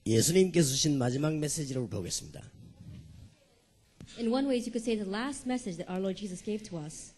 예수님께서 주신 마지막 메시지를 보겠습니다. In one way, you could say the last message that our Lord Jesus gave to us.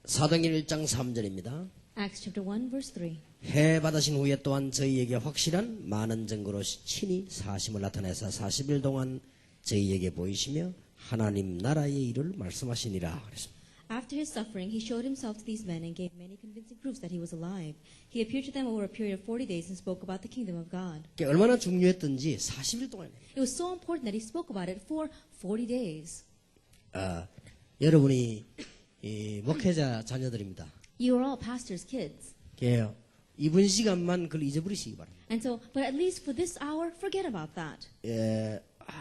사도행전 1장 3절입니다. Acts chapter 1, verse 3. 해 받으신 후에 또한 저희에게 확실한 많은 증거로 친히 사심을 나타내사 40일 동안 저희에게 보이시며 하나님 나라의 일을 말씀하시니라 그랬습니다. After his suffering, he showed himself to these men and gave many convincing proofs that he was alive. He appeared to them over a period of 40 days and spoke about the kingdom of God. 그게 얼마나 중요했던지 40일 동안 It was so important that he spoke about it for 40 days. 여러분이 이 목회자 자녀들입니다. You are all pastors' kids. 이분 시간만 그걸 잊어버리시기 바랍니다. And so, but at least for this hour, forget about that.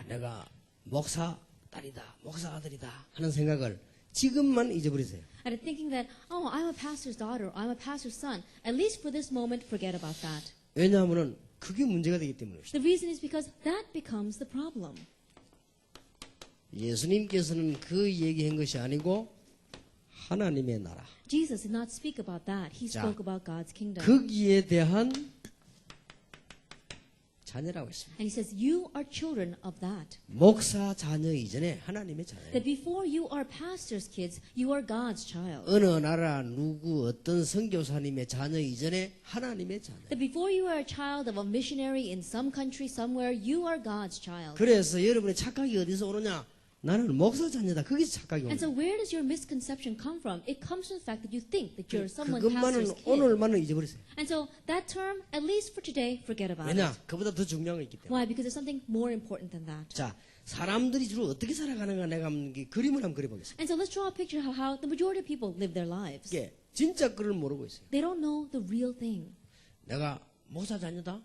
내가 목사 딸이다, 목사 아들이다 하는 생각을 지금만 잊어버리세요. And thinking that, oh, I'm a pastor's daughter, I'm a pastor's son. At least for this moment, forget about that. 왜냐하면 그게 문제가 되기 때문에 그렇습니다. The reason is because that becomes the problem. 예수님께서는 그 얘기한 것이 아니고 하나님의 나라. Jesus did not speak about that. He spoke about God's kingdom. 거기에 대한 자녀라고 했습니다. And he says, you are children of that. 목사 자녀 이전에 하나님의 자녀예요. That before you are pastor's kids, you are God's child. 어느 나라 누구 어떤 선교사님의 자녀 이전에 하나님의 자녀. That before you are a child of a missionary in some country somewhere, you are God's child. 그래서 여러분의 착각이 어디서 오느냐? 나는 목사 자녀다. 거기서 착각이 And 오는 so 거예요. where does your misconception come from? It comes from the fact that you think that you're someone 그것만은 pastor's kid. 오늘만은 잊어버리세요. And so that term, at least for today, forget about 왜냐? it. 그보다 더 중요한 게 있기 때문에. Why? Because there's something more important than that. 자, 사람들이 주로 어떻게 살아가는가 내가 한번 그림을 한번 그려보겠습니다. And so let's draw a picture of how the majority of people live their lives. 이게 진짜 글을 모르고 있어요. They don't know the real thing. 내가 목사 자녀다?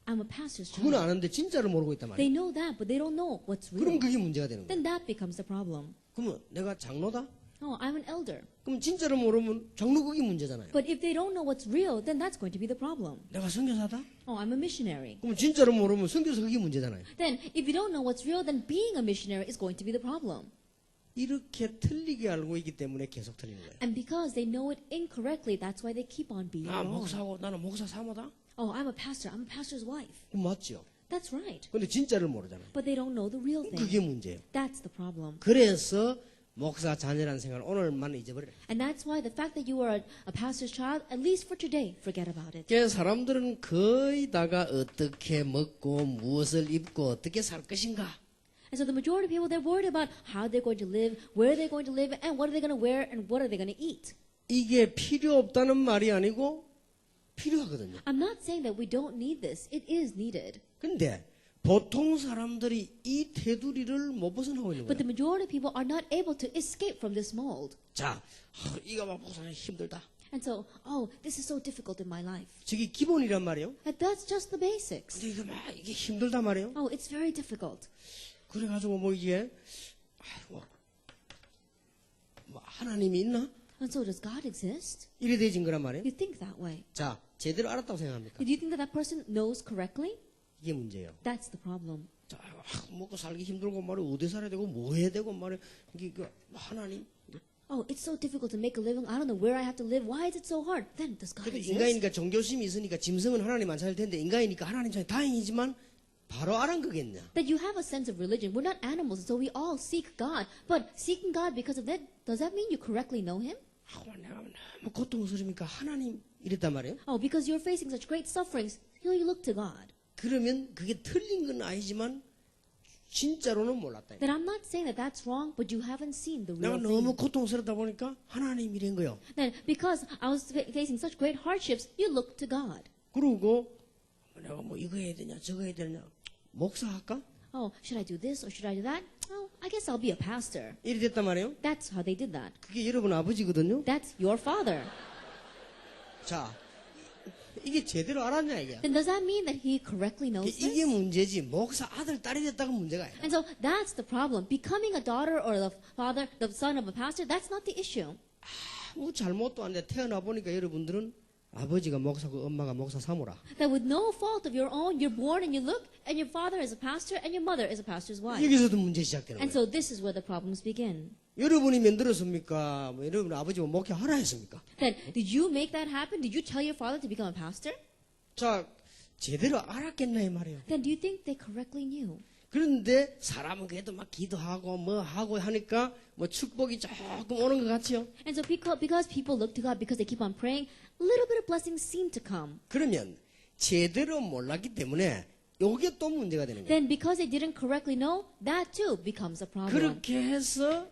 I'm a pastor's 그건 child. 아는데 진짜를 모르고 있단 They 말이에요. know that, but they don't know what's 그럼 real. 그게 문제가 되는 거예요. Then that becomes the problem. 그러면 내가 장로다? Oh, I'm an elder. 그럼 진짜를 모르면 장로 그게 문제잖아요. But if they don't know what's real, then that's going to be the problem. 내가 선교사다? Oh, I'm a missionary. 그럼 진짜를 모르면 선교사 그게 문제잖아요. Then if you don't know what's real, then being a missionary is going to be the problem. 이렇게 틀리게 알고 있기 때문에 계속 틀리는 거예요. And because they know it incorrectly, that's why they keep on being 아, wrong. 목사고 나는 목사 사모다? Oh, I'm a pastor. I'm a pastor's wife. 그럼 맞죠? That's right. 근데 진짜를 모르잖아요. But they don't know the real thing. 그게 문제예요. That's the problem. 그래서 목사 자녀라는 생각을 오늘만 잊어버려요. And that's why the fact that you are a pastor's child, at least for today, forget about it. 그래서 사람들은 거의 다가 어떻게 먹고 무엇을 입고 어떻게 살 것인가. And so the majority of people, they're worried about how they're going to live, where they're going to live, and what are they going to wear, and what are they going to eat. 이게 필요 없다는 말이 아니고 필요하거든요. I'm not saying that we don't need this. It is needed. 근데 보통 사람들이 이 테두리를 못 벗어나고 있는 But the 거예요. majority of people are not able to escape from this mold. 자, 이거 봐, 목사님 힘들다. And so, oh, this is so difficult in my life. 저게 기본이란 말이에요. But that's just the basics. 근데 이거 막 이게 힘들단 말이에요. Oh, it's very difficult. 그래가지고 뭐 이게 아이고 뭐 하나님이 있나? And so does God exist? 이래 되진 거란 말이에요. You think that way. 자, 제대로 알았다고 생각합니까? Do you think that that person knows correctly? 이게 문제예요. That's the problem. 자, 먹고 살기 힘들고 말이야 어디 살아야 되고 뭐 해야 되고 말이야 이게 그 하나님. Oh, it's so difficult to make a living. I don't know where I have to live. Why is it so hard? Then does God 근데 exist? 인간이니까 종교심이 있으니까 짐승은 하나님 안 찾을 텐데 인간이니까 하나님 찾아 다행이지만 바로 알은 거겠냐? That you have a sense of religion. We're not animals, so we all seek God. But seeking God because of that, does that mean you correctly know Him? 내가 너무 고통스러우니까 하나님 이랬단 말이에요. Oh, because you're facing such great sufferings, you look to God. 그러면 그게 틀린 건 아니지만 진짜로는 몰랐다. Then I'm not saying that that's wrong, but you haven't seen the 내가 real 너무 thing. 고통스럽다 보니까 하나님 이런 거요. Then because I was facing such great hardships, you look to God. 그러고 내가 뭐 이거 해야 되냐 저거 해야 되냐 목사 할까? Oh, should I do this or should I do that? Oh, I guess I'll be a pastor. 이래 됐단 말이에요. That's how they did that. 그게 여러분 아버지거든요. That's your father. 자, 이게 제대로 알았냐 이게. Then does that mean that he correctly knows 이게 this? 문제지. 목사 아들 딸이 됐다고 문제가 아니야. And so that's the problem. Becoming a daughter or the father, the son of a pastor, that's not the issue. 아무 잘못도 안 돼. 태어나 보니까 여러분들은 아버지가 목사고 엄마가 목사 사모라. That with no fault of your own, you're born and you look, and your father is a pastor and your mother is a pastor's wife. 여기서도 문제 시작되는 And 거예요. so this is where the problems begin. 여러분이 만들었습니까? 뭐 여러분 아버지가 목회하라 했습니까? Then, did you make that happen? Did you tell your father to become a pastor? 자, 제대로 알았겠나 이 말이에요. then do you think they correctly knew? 그런데 사람은 그래도 막 기도하고 뭐 하고 하니까 뭐 축복이 조금 오는 것 같지요. And so because people look to God, because they keep on praying, a little bit of blessings seem to come. 그러면 제대로 몰랐기 때문에 요게 또 문제가 되는 거예요. Then because they didn't correctly know, that too becomes a problem. 그렇게 해서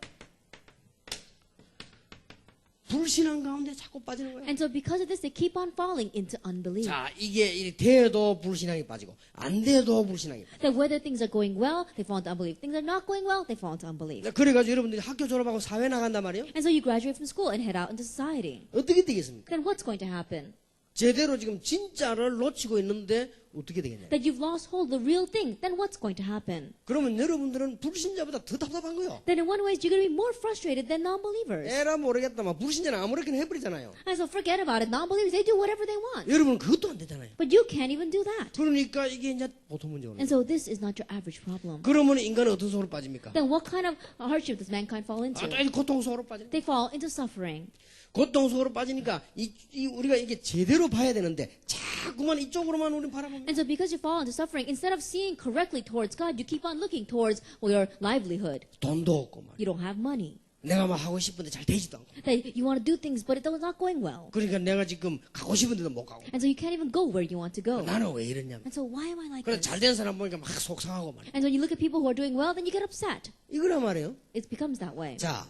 불신앙 가운데 자꾸 빠지는 거예요. And so because of this, they keep on falling into unbelief. 자, 이게 돼도 불신앙이 빠지고 안 돼도 불신앙이 빠지고. That whether things are going well, they fall into unbelief. Things are not going well, they fall into unbelief. 그래가지고 여러분들이 학교 졸업하고 사회 나간단 말이에요. And so you graduate from school and head out into society. 어떻게 되겠습니까? Then what's going to happen? 제대로 지금 진짜를 놓치고 있는데 어떻게 되겠냐? That you've lost hold of the real thing. Then what's going to happen? 그러면 여러분들은 불신자보다 더 답답한 거예요. Then in one way, you're going to be more frustrated than non-believers. 에라 모르겠다만 불신자는 아무렇게나 해버리잖아요. And so forget about it. Non-believers, they do whatever they want. 여러분은 그것도 안 되잖아요. But you can't even do that. 그러니까 이게 이제 보통 문제가 오는 And 거예요. so this is not your average problem. 그러면 인간은 어떤 속으로 빠집니까? Then what kind of hardship does mankind fall into? 고통 속으로 빠져. They fall into suffering. 고통 속으로 빠지니까 우리가 이게 제대로 봐야 되는데 자꾸만 이쪽으로만 우리 바라봅니다. And so because you fall into suffering, instead of seeing correctly towards God, you keep on looking towards your livelihood. 돈도 없고 말. You don't have money. 내가 막 하고 싶은데 잘 되지도 않고. That you want to do things, but it's not going well. 그러니까 내가 지금 가고 싶은데도 못 가고. And so you can't even go where you want to go. 나는 왜 이러냐면. And so why am I like 그래 this? 잘된 사람 보니까 막 속상하고 말이야. And so when you look at people who are doing well, then you get upset. 이거란 말이에요. It becomes that way. 자,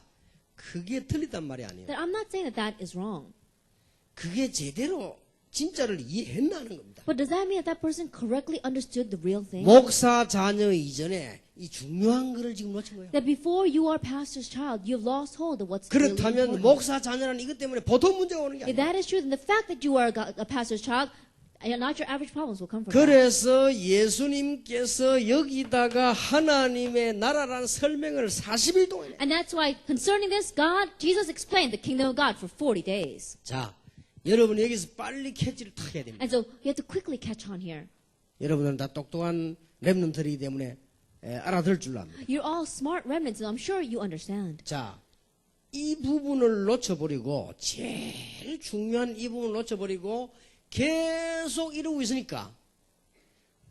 그게 틀리단 말이 아니에요. That I'm not saying that that is wrong. 그게 제대로 진짜를 이해했나는 겁니다. But does that mean that that person correctly understood the real thing? 목사 자녀 이전에 이 중요한 거를 지금 놓친 거예요. That before you are pastor's child, you've lost hold of what's really 그렇다면 important. 목사 자녀는 이것 때문에 보통 문제가 오는 게 If 아니에요. that is true, then the fact that you are a pastor's child, not your average problems will come from that. 그래서 예수님께서 여기다가 하나님의 나라라는 설명을 40일 동안 해요. And that's why concerning this, Jesus explained the kingdom of God for 40 days. 자, 여러분 여기서 빨리 캐치를 탁 해야 됩니다. And so you have to quickly catch on here. 여러분들은 다 똑똑한 렘넌트이기 때문에 알아들 줄 압니다. You're all smart remnants, and I'm sure you understand. 자, 이 부분을 놓쳐버리고 제일 중요한 이 부분을 놓쳐버리고 계속 이러고 있으니까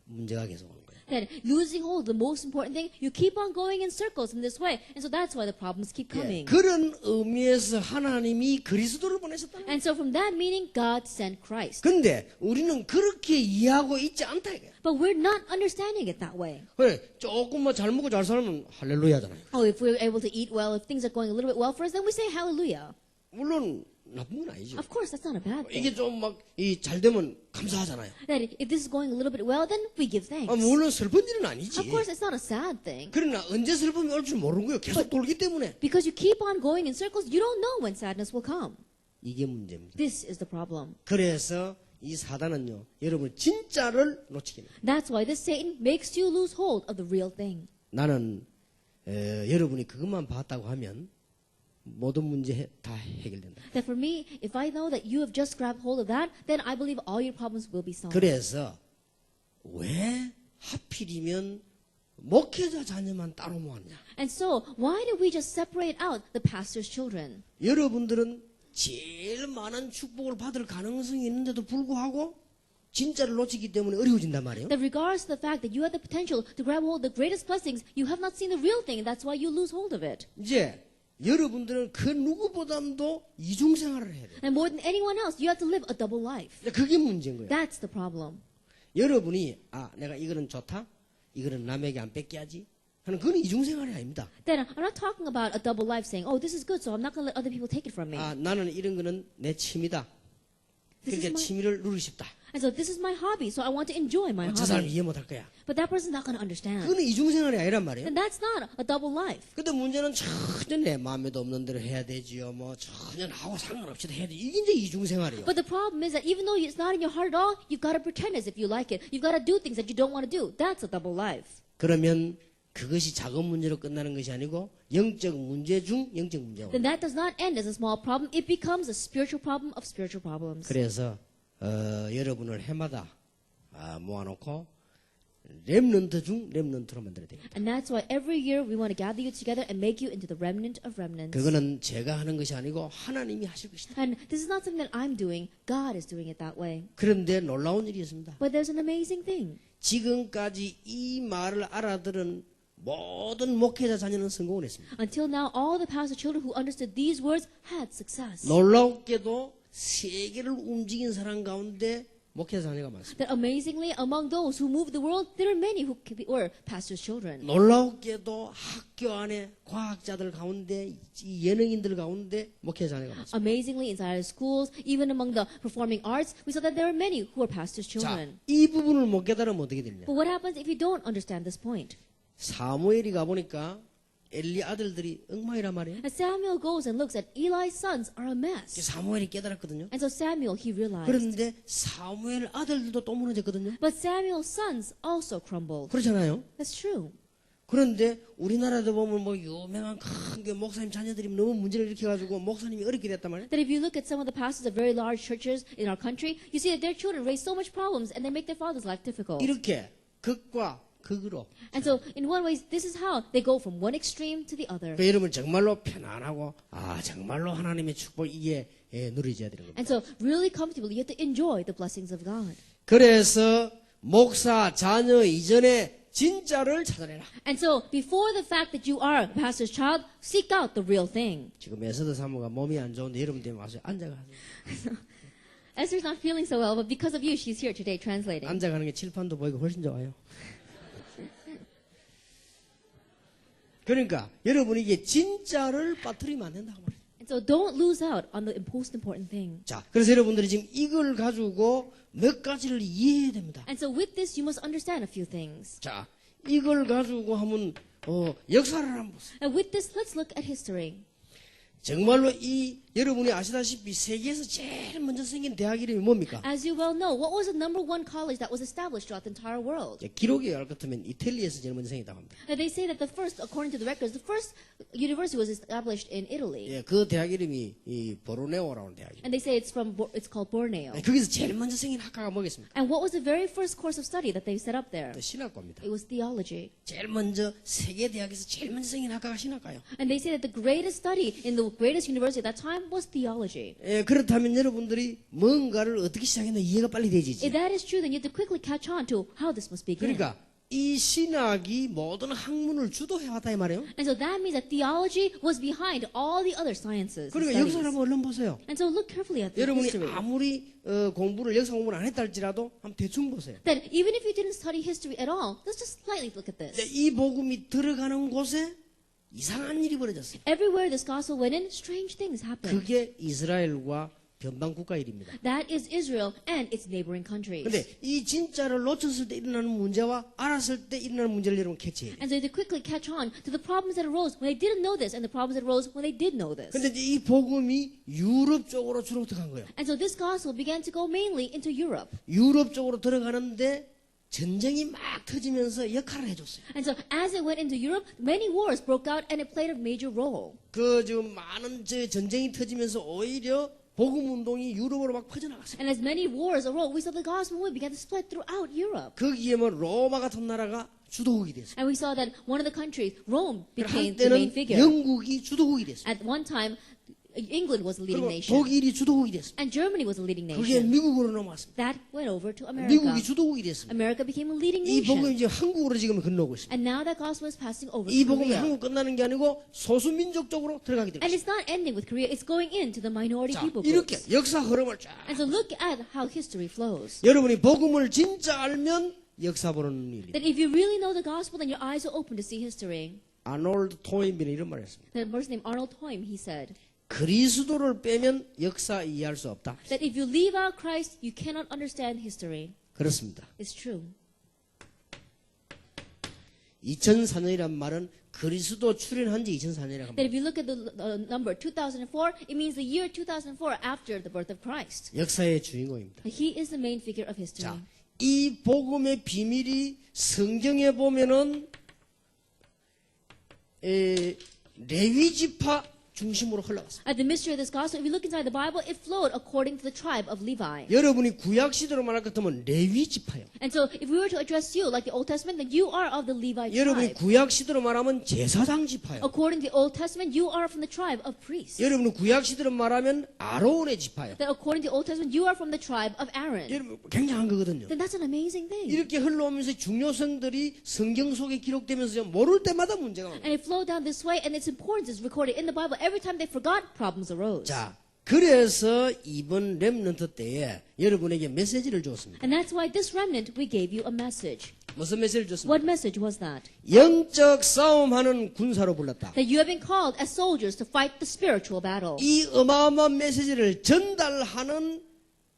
문제가 계속 오는 거예요. That losing hold of the most important thing, you keep on going in circles in this way. And so that's why the problems keep coming. 그런 의미에서 하나님이 그리스도를 보내셨다는 거예요. And so from that meaning, God sent Christ. 근데 우리는 그렇게 이해하고 있지 않다 이거예요. But we're not understanding it that way. 그래, 조금 뭐 잘 먹고 잘 살면 할렐루야잖아요. Oh, if we're able to eat well, if things are going a little bit well for us, then we say hallelujah. 물론 나쁜 건 아니죠. Of course, that's not a bad 이게 thing. 좀 막 이 잘 되면 감사하잖아요. That if this is going a little bit well, then we give thanks. 물론 슬픈 일은 아니지. Of course, it's not a sad thing. 그러나 언제 슬픔이 올 줄 모르는 거예요. 계속 돌기 때문에. Because you keep on going in circles, you don't know when sadness will come. 이게 문제입니다. This is the problem. 그래서 이 사단은요, 여러분 진짜를 놓치게 합니다. That's why this Satan makes you lose hold of the real thing. 나는 여러분이 그것만 봤다고 하면 모든 문제 다 해결된다. That for me, if I know that you have just grabbed hold of that, then I believe all your problems will be solved. 그래서 왜 하필이면 목회자 자녀만 따로 모았냐? And so, why did we just separate out the pastor's children? 여러분들은 제일 많은 축복을 받을 가능성이 있는데도 불구하고 진짜를 놓치기 때문에 어려워진단 말이에요. That regardless of the fact that you have the potential to grab hold of the greatest blessings, you have not seen the real thing, and that's why you lose hold of it. 이제 여러분들은 그 누구보다도 이중생활을 해야 돼요. And more than anyone else, you have to live a double life. 그게 문제인 거예요. That's the problem. 여러분이 내가 이거는 좋다, 이거는 남에게 안 뺏겨야지 하는 그건 이중생활이 아닙니다. Then I'm not talking about a double life saying, oh, this is good, so I'm not going to let other people take it from me. 나는 이런 거는 내 취미다. This is 그러니까 my- 취미를 누리고 싶다. And so this is my hobby, so I want to enjoy my 저 사람 hobby. 이해 못할 거야. But that person's not going to understand. 그건 이중생활이 아니란 말이에요. Then that's not a double life. 근데 문제는 전혀 내 마음에도 없는 대로 해야 되지요. 뭐 전혀 나하고 상관없이도 해야 돼. 이게 이제 이중생활이에요. But the problem is that even though it's not in your heart at all, you've got to pretend as if you like it. You've got to do things that you don't want to do. That's a double life. 그러면 그것이 작은 문제로 끝나는 것이 아니고 영적 문제 중 영적 문제가 Then 옵니다. that does not end as a small problem. It becomes a spiritual problem of spiritual problems. 그래서 여러분을 해마다 모아놓고 렘넌트 중 렘넌트로 만들어야 됩니다. And that's why every year we want to gather you together and make you into the remnant of remnants. 그거는 제가 하는 것이 아니고 하나님이 하실 것이다. And this is not something that I'm doing. God is doing it that way. 그런데 놀라운 일이 있습니다. But there's an amazing thing. 지금까지 이 말을 알아들은 모든 목회자 자녀는 성공을 했습니다. Until now, all the pastor children who understood these words had success. 놀랍게도 세계를 움직인 사람 가운데 목회자 자녀가 많습니다. That amazingly, among those who moved the world, there are many who were pastors' children. 놀랍게도 학교 안에 과학자들 가운데 이 예능인들 가운데 목회자 자녀가 많습니다. Amazingly, inside of schools, even among the performing arts, we saw that there are many who are pastors' 자, children. 이 부분을 못 깨달으면 어떻게 되느냐? But what happens if you don't understand this point? 사무엘이 가보니까 엘리 아들들이 엉망이란 말이에요. And Samuel goes and looks at Eli's sons are a mess. 사무엘이 깨달았거든요. And so Samuel, he realized. 그런데 사무엘 아들들도 또 무너졌거든요. But Samuel's sons also crumbled. 그렇잖아요. That's true. 그런데 우리나라도 보면 뭐 유명한 큰 게 목사님 자녀들이 너무 문제를 일으켜가지고 목사님이 어렵게 됐단 말이에요. That if you look at some of the pastors of very large churches in our country, you see that their children raise so much problems and they make their father's life difficult. 이렇게 극과 극으로. And so, in one way, this is how they go from one extreme to the other. 그 여러분 정말로 편안하고 정말로 하나님의 축복 이게 누리져야 되는 겁니다. And so, really comfortably, you have to enjoy the blessings of God. 그래서 목사 자녀 이전에 진짜를 찾아내라. And so, before the fact that you are a pastor's child, seek out the real thing. 지금 에스더 사모가 몸이 안 좋은데 여러분 때문에 와서 앉아가지고 Esther's not feeling so well, but because of you, she's here today translating. 앉아가는 게 칠판도 보이고 훨씬 좋아요. 그러니까 여러분이 이게 진짜를 빠뜨리면 안 된다고 말이에요. And so, don't lose out on the most important thing. 자, 그래서 여러분들이 지금 이걸 가지고 몇 가지를 이해해야 됩니다. And so, with this, you must understand a few things. 자, 이걸 가지고 한번 역사를 한번 보세요. And with this, let's look at history. 정말로 이 여러분이 아시다시피 세계에서 제일 먼저 생긴 대학 이름이 뭡니까? As you well know, what was the number one college that was established throughout the entire world? 기록에 알 것 같으면 이탈리아에서 제일 먼저 생겼다고 합니다. And they say that the first, according to the records, the first university was established in Italy. 예, 그 대학 이름이 이 보르네오라는 대학이에요. And they say it's called Borneo. 거기서 제일 먼저 생긴 학과가 뭐겠습니까? And what was the very first course of study that they set up there? 신학과입니다. It was theology. 제일 먼저 세계 대학에서 제일 먼저 생긴 학과가 신학과예요. And they say that the greatest study in the greatest university at that time was theology. 예, 그렇다면 여러분들이 뭔가를 어떻게 시작했나 이해가 빨리 되지. If that is true, then you have to quickly catch on to how this must begin. 그러니까 이 신학이 모든 학문을 주도해왔다 이 말이에요. And so that means that theology was behind all the other sciences. and 그러니까 studies. 역사를 한번 얼른 보세요. And so look carefully at the 여러분이 history. 아무리 공부를 역사 공부를 안 했다 할지라도 한번 대충 보세요. That even if you didn't study history at all, let's just slightly look at this. 이 복음이 들어가는 곳에 이상한 일이 벌어졌어요. Everywhere this gospel went in, strange things happened. 그게 이스라엘과 변방 국가 일입니다. That is Israel and its neighboring countries. 근데 이 진짜를 놓쳤을 때 일어나는 문제와 알았을 때 일어나는 문제를 여러분 캐치해야 돼요. And so they quickly catch on to the problems that arose when they didn't know this and the problems that arose when they did know this. 근데 이제 이 복음이 유럽 쪽으로 주로 들어간 거예요. And so this gospel began to go mainly into Europe. 유럽 쪽으로 들어가는데 전쟁이 막 터지면서 역할을 해줬어요. And so as it went into Europe, many wars broke out and it played a major role. 그 지금 많은 전쟁이 터지면서 오히려 복음 운동이 유럽으로 막 퍼져나갔어요. And as many wars arose, we saw the gospel movement began to spread throughout Europe. 거기에 뭐 로마 같은 나라가 주도국이 됐어요. And we saw that one of the countries, Rome, became the main 한때는 figure. 영국이 주도국이 됐어요. At one time, England was the leading 그리고 nation. 독일이 주도국이 됐어요. And Germany was the leading 그게 nation. 미국으로 넘어왔습니다. That went over to America. 미국이 주도국이 됐습니다. America became a leading 이 복음이 nation. 이제 한국으로 지금 건너오고 있습니다. And now that gospel is passing over 이 to 복음이 Korea. 한국 끝나는 게 아니고 소수민족 쪽으로 들어가게 되고 And 있습니다. it's not ending with Korea, it's going into the minority 자, people 이렇게 groups. 역사 흐름을 쫙 And so look at how history flows. 여러분이 복음을 진짜 알면 역사 보는 일이. That if you really know the gospel, then your eyes are open to see history. 아놀드 토인비는 이런 말을 했습니다. The person named Arnold Toym, he said, 그리스도를 빼면 역사 이해할 수 없다. that if you leave out Christ, you cannot understand history. 그렇습니다. It's true. 2004년이란 말은 그리스도 출현한 지 2004년이라고 That 합니다. if you look at the number 2004, it means the year 2004 after the birth of Christ. 역사의 주인공입니다. He is the main figure of history. 자, 이 복음의 비밀이 성경에 보면은 레위 지파 중심으로 흘러갔습니다. At the mystery of this gospel, if you look inside the Bible, it flowed according to the tribe of Levi. 여러분이 구약 시대로 말할 것 같으면 레위 지파요. And so, if we were to address you like the Old Testament, then you are of the Levi 여러분이 tribe. 구약 시대로 말하면 제사장 지파요. According to the Old Testament, you are from the tribe of priests. 여러분이 구약 시대로 말하면 아론의 지파요. Then according to the Old Testament, you are from the tribe of Aaron. 여러분 굉장한 거거든요. Then that's an amazing thing. 이렇게 흘러오면서 중요성들이 성경 속에 기록되면서 모를 때마다 문제가 많아요. And it flowed down this way, and its importance is recorded in the Bible. Every time they forgot, problems arose. 자, 그래서 이번 렘넌트 때에 여러분에게 메시지를 줬습니다. And that's why this remnant, we gave you a message. 무슨 메시지를 줬습니까? What message was that? 영적 싸움하는 군사로 불렀다. That you have been called as soldiers to fight the spiritual battle. 이 어마어마한 메시지를 전달하는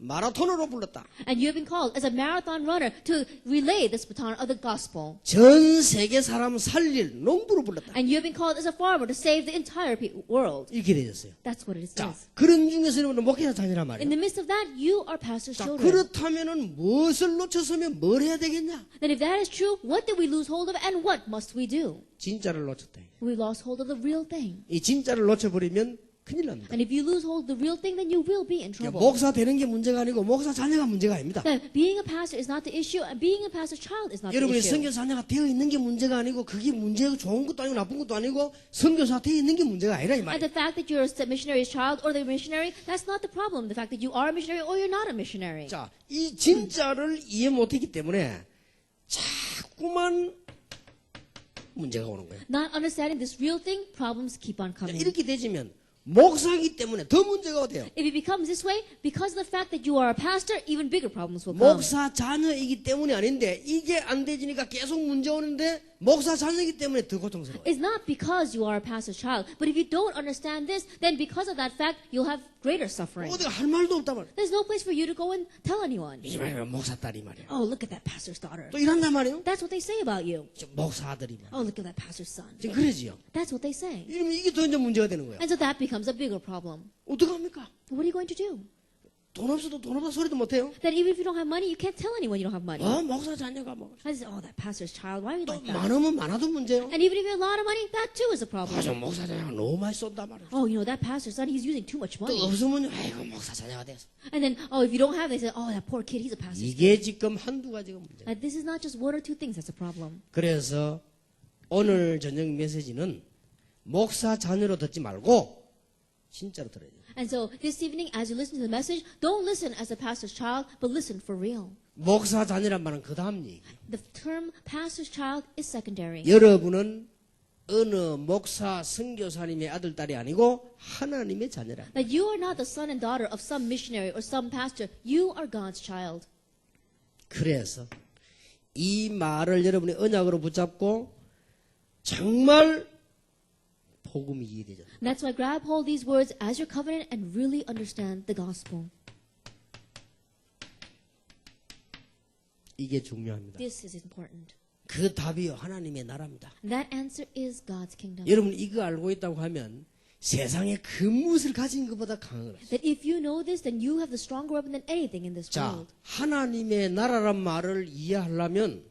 마라톤으로 불렀다. And you have been called as a marathon runner to relay this baton of the gospel. 전 세계 사람 살릴 농부로 불렀다. And you have been called as a farmer to save the entire world. 이렇게 되었어요. That's what it 자, says. 그런 중에서 여러분은 목회자 자녀란 In 말이에요. the midst of that, you are pastor's 자, children. 그렇다면은 무엇을 놓쳤으면 뭘 해야 되겠냐? Then if that is true, what did we lose hold of and what must we do? 진짜를 놓쳤다. We lost hold of the real thing. 이 진짜를 놓쳐버리면 큰일 납니다. And if you lose hold of the real thing, then you will be in trouble. 목사 되는 게 문제가 아니고 목사 자녀가 문제가 아닙니다. Now, being a pastor is not the issue, and being a pastor's child is not the 여러분이 issue. 선교 자녀가 되어 있는 게 문제가 아니고 그게 문제가 좋은 것도 아니고 나쁜 것도 아니고 선교사 되어 있는 게 문제가 아니라 이 And 말이에요. the fact that you're a missionary's child or the missionary, that's not the problem. The fact that you are a missionary or you're not a missionary. 자, 이 진짜를 이해 못했기 때문에 자꾸만 문제가 오는 거예요. Not understanding this real thing, problems keep on 자, coming. 이렇게 되지면 목사이기 때문에 더 문제가 돼요. If it becomes this way, because of the fact that you are a pastor, even bigger problems will come. 목사 자녀이기 때문이 아닌데 이게 안 되지니까 계속 문제 오는데 목사 자녀이기 때문에 더 고통스러워요. It's not because you are a pastor's child, but if you don't understand this, then because of that fact, you'll have greater suffering. 어디가 할 말도 없단 말이에요. There's no place for you to go and tell anyone. 이 말이에요. 목사 딸이 말이에요. Oh, look at that pastor's daughter. 또 이런단 말이에요. That's what they say about you. 저 목사 아들이 말이에요. Oh, look at that pastor's son. 지금 그러지요. That's what they say. 이러면 이게 더 이제 문제가 되는 거예요. And so that becomes a bigger problem. 어떡합니까? What are you going to do? 돈 없어도 돈 없다 소리도 못해요. That even if you don't have money, you can't tell anyone you don't have money. 목사 자녀가 뭐. I say, oh, that pastor's child, why are you 또 like that? 많으면 많아도 문제요. And even if you have a lot of money, that too is a problem. 저 목사 자녀가 너무 많이 쏜단 말이에요. Oh, you know, that pastor's son, he's using too much 또 money. 없으면 아이고 목사 자녀가 됐어. And then, oh, if you don't have, they say, oh, that poor kid, he's a pastor's kid. 이게 지금 한두 가지가 문제예요. And this is not just one or two things that's a problem. 그래서 오늘 저녁 메시지는 목사 자녀로 듣지 말고 진짜로 들어야 돼요. And so this evening, as you listen to the message, don't listen as a pastor's child, but listen for real. 목사 자녀란 말은 그 다음 얘기. The term pastor's child is secondary. 여러분은 어느 목사 선교사님의 아들 딸이 아니고 하나님의 자녀라. That you are not the son and daughter of some missionary or some pastor. You are God's child. 그래서 이 말을 여러분이 언약으로 붙잡고 정말 복음이 이해되죠. And that's why grab hold these words as your covenant and really understand the gospel. 이게 중요합니다. This is important. 그 답이요 하나님의 나라입니다. And that answer is God's kingdom. 여러분 이거 알고 있다고 하면 세상에 그 무엇을 가진 것보다 강한 거예요. That if you know this, then you have the stronger weapon than anything in this 자, world. 하나님의 나라란 말을 이해하려면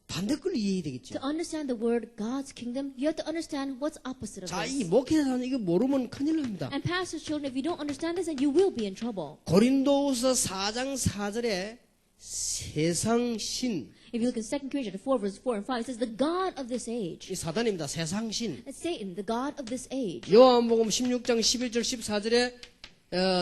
반대 걸 이해해야 되겠죠. To understand the word God's kingdom, you have to understand what's opposite of 자, 이 this. 목회자는 이거 모르면 큰일 납니다. And pastor's children, if you don't understand this, then you will be in trouble. 고린도후서 4장 4절에 세상 신, If you look in 2 Corinthians 4, verses 4 and 5, it says, the God of this age. 이 사단입니다. 세상 신. It's Satan, the God of this age. 요한복음 16장 11절 14절에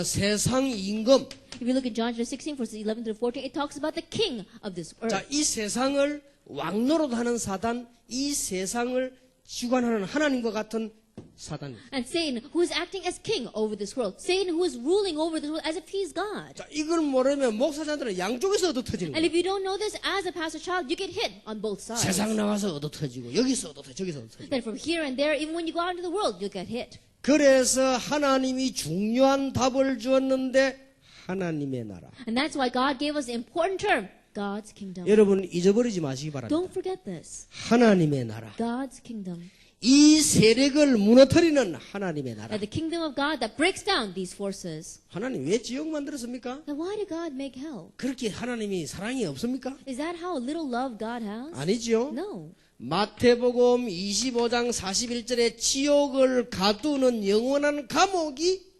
세상 임금. If you look in John 16, verses 11 through 14, it talks about the king of this earth. 자, 이 세상을 왕노릇하는 사단, 이 세상을 주관하는 하나님과 같은 사단. And Satan, who is acting as king over this world. Satan, who is ruling over this world as if he's God. 자, 이걸 모르면 목사자들은 양쪽에서 얻어터지는 And 거예요. if you don't know this, as a pastor child, you get hit on both sides. 세상 나가서 얻어터지고 여기서 얻어터지고 저기서 얻어터지고. Then from here and there, even when you go out into the world, you'll get hit. 그래서 하나님이 중요한 답을 주었는데 하나님의 나라. And that's why God gave us the important term, God's kingdom. 여러분 잊어버리지 마시기 바랍니다. Don't forget this. 하나님의 나라. God's kingdom. 이 세력을 무너뜨리는 하나님의 나라. The kingdom of God that breaks down these forces. 하나님 왜 지옥 만들었습니까? Now why did God make hell? 그렇게 하나님이 사랑이 없습니까? Is that how little love God has? 아니지요. No. 마태복음 25장 41절에 지옥을 가두는 영원한 감옥이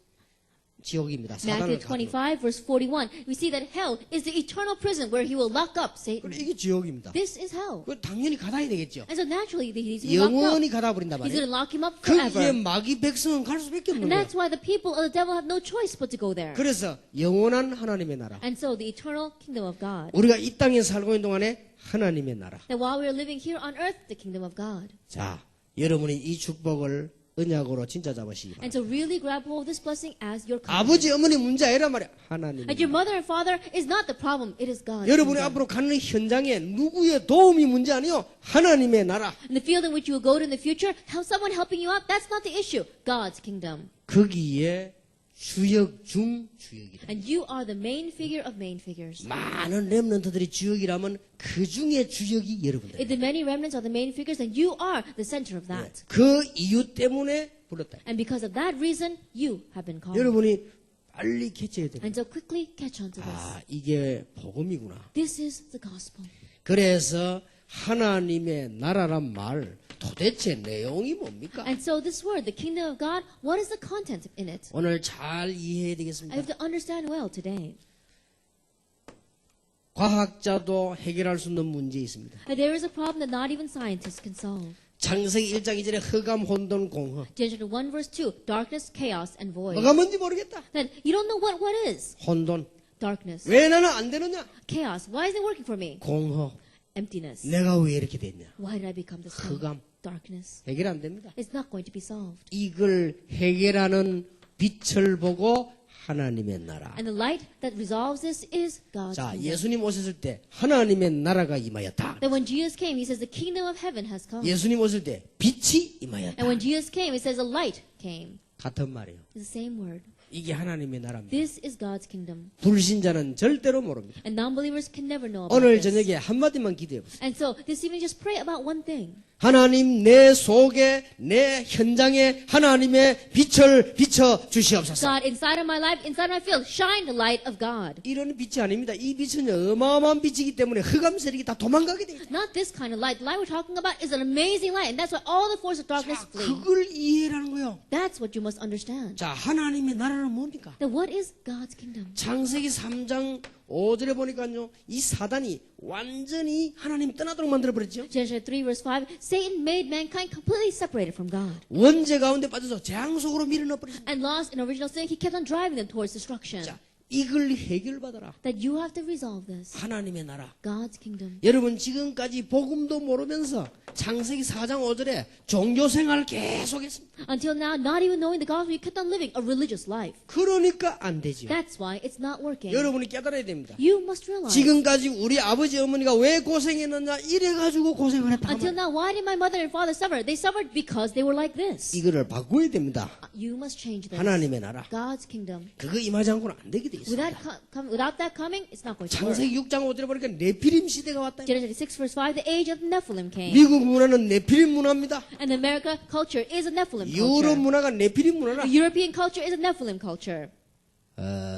지옥입니다. Matthew 사단을 가두는. 25, verse 41, we see that hell is the eternal prison where he will lock up Satan. 그래, 이게 지옥입니다. This is hell. 그 당연히 가다야 되겠죠. And so naturally, he's going to lock him 영원히 up. 가다 버린단 He's going 말이에요. to lock him up 거기에 forever. 마귀 백성은 갈 수밖에 없는 And 거예요. that's why the people of the devil have no choice but to go there. 그래서 영원한 하나님의 나라. And so the eternal kingdom of God. 우리가 이 땅에 살고 있는 동안에 하나님의 나라. That while we are living here on earth, the kingdom of God. 자, 여러분이 이 축복을 언약으로 진짜 잡으시기 And 바랍니다. so really grab hold of this blessing as your covenant. 아버지, 어머니 문제 아니란 말이야. 하나님의 And your 나라. mother and father is not the problem. It is God. 여러분이 앞으로 가는 현장에 누구의 도움이 문제 아니요. 하나님의 나라. In the field in which you will go to in the future, have someone helping you out, that's not the issue. God's kingdom. 거기에 주역 중 주역이다. And you are the main figure of main figures. 많은 렘넌트들이 주역이라면 그 중에 주역이 여러분들. If the many remnants are the main figures, then you are the center of that. 그 이유 때문에 불렀다. And because of that reason, you have been called. 여러분이 빨리 캐쳐야 됩니다. And so quickly catch on to this. 아, 이게 복음이구나. This is the gospel. 그래서 하나님의 나라란 말 도대체 내용이 뭡니까? And so this word, the kingdom of God, what is the content in it? 오늘 잘 이해해야 I 되겠습니다. have to understand well today. 과학자도 해결할 수 없는 문제 있습니다. There is a problem that not even scientists can solve. 창세기 1장 2절에 흑암, 혼돈, 공허. Genesis 1 verse 2, darkness, chaos, and void. 뭐가 뭔지 모르겠다. Then you don't know what is 혼돈. darkness, 왜 나는 안 되느냐? chaos. Why isn't it working for me? 공허. Emptiness. 내가 왜 이렇게 됐냐? Why did I become this way? 흑암. Darkness. 해결 안 됩니다. It's not going to be solved. 이걸 해결하는 빛을 보고 하나님의 나라. And the light that resolves this is God's 자, kingdom. 예수님 오셨을 때 하나님의 나라가 임하였다. That when Jesus came, he says the kingdom of heaven has come. 예수님 오실 때 빛이 임하였다. And when Jesus came, it says a light came. 같은 말이에요. It's the same word. 이게 하나님의 나라입니다. This is God's kingdom. 불신자는 절대로 모릅니다. And non-believers can never know about 오늘 this. 저녁에 한마디만 기도해 보세요. And so this evening, just pray about one thing. 하나님 내 속에 내 현장에 하나님의 빛을 비춰 주시옵소서. God, inside of my life, inside of my field, shine the light of God. 이런 빛이 아닙니다. 이 빛은 어마어마한 빛이기 때문에 흑암 세력이 다 도망가게 돼 있다. Not this kind of light. The light we're talking about is an amazing light, and that's why all the forces of darkness flee. 그걸 이해하라는 거예요. That's what you must understand. 자, 하나님의 나라는 뭡니까? Then what is God's kingdom? 창세기 3장 5절에 보니까요, 이 사단이 완전히 하나님 떠나도록 만들어버렸죠. Genesis 3 verse 5, Satan made mankind completely separated from God. 원죄 가운데 빠져서 재앙 속으로 밀어넣어버렸습니다. And lost in original sin, he kept on driving them towards destruction. 자, 이걸 해결받아라. That you have to resolve this. 하나님의 나라. God's kingdom. 여러분 지금까지 복음도 모르면서 창세기 4장 5절에 종교생활을 계속했습니다. Until now, not even knowing the gospel, you kept on living a religious life. 그러니까 안 되죠. That's why it's not working. 여러분이 깨달아야 됩니다. You must realize. 지금까지 우리 아버지 어머니가 왜 고생했느냐 이래가지고 고생을 했다. Until now, why did my mother and father suffer? They suffered because they were like this. 이거를 바꿔야 됩니다. You must change this. 하나님의 나라. God's kingdom. 그거 임하지 않고는 안 되게 돼 Without, 있습니다. without that coming, it's not going to work. 창세기 6장 5절에 보니까 네피림 시대가 왔다. Genesis 6 verse 5, the age of Nephilim came. 미국 문화는 네피림 문화입니다. And America culture is a Nephilim 유럽 culture. 문화가 네피림 문화라. The European culture is a Nephilim culture.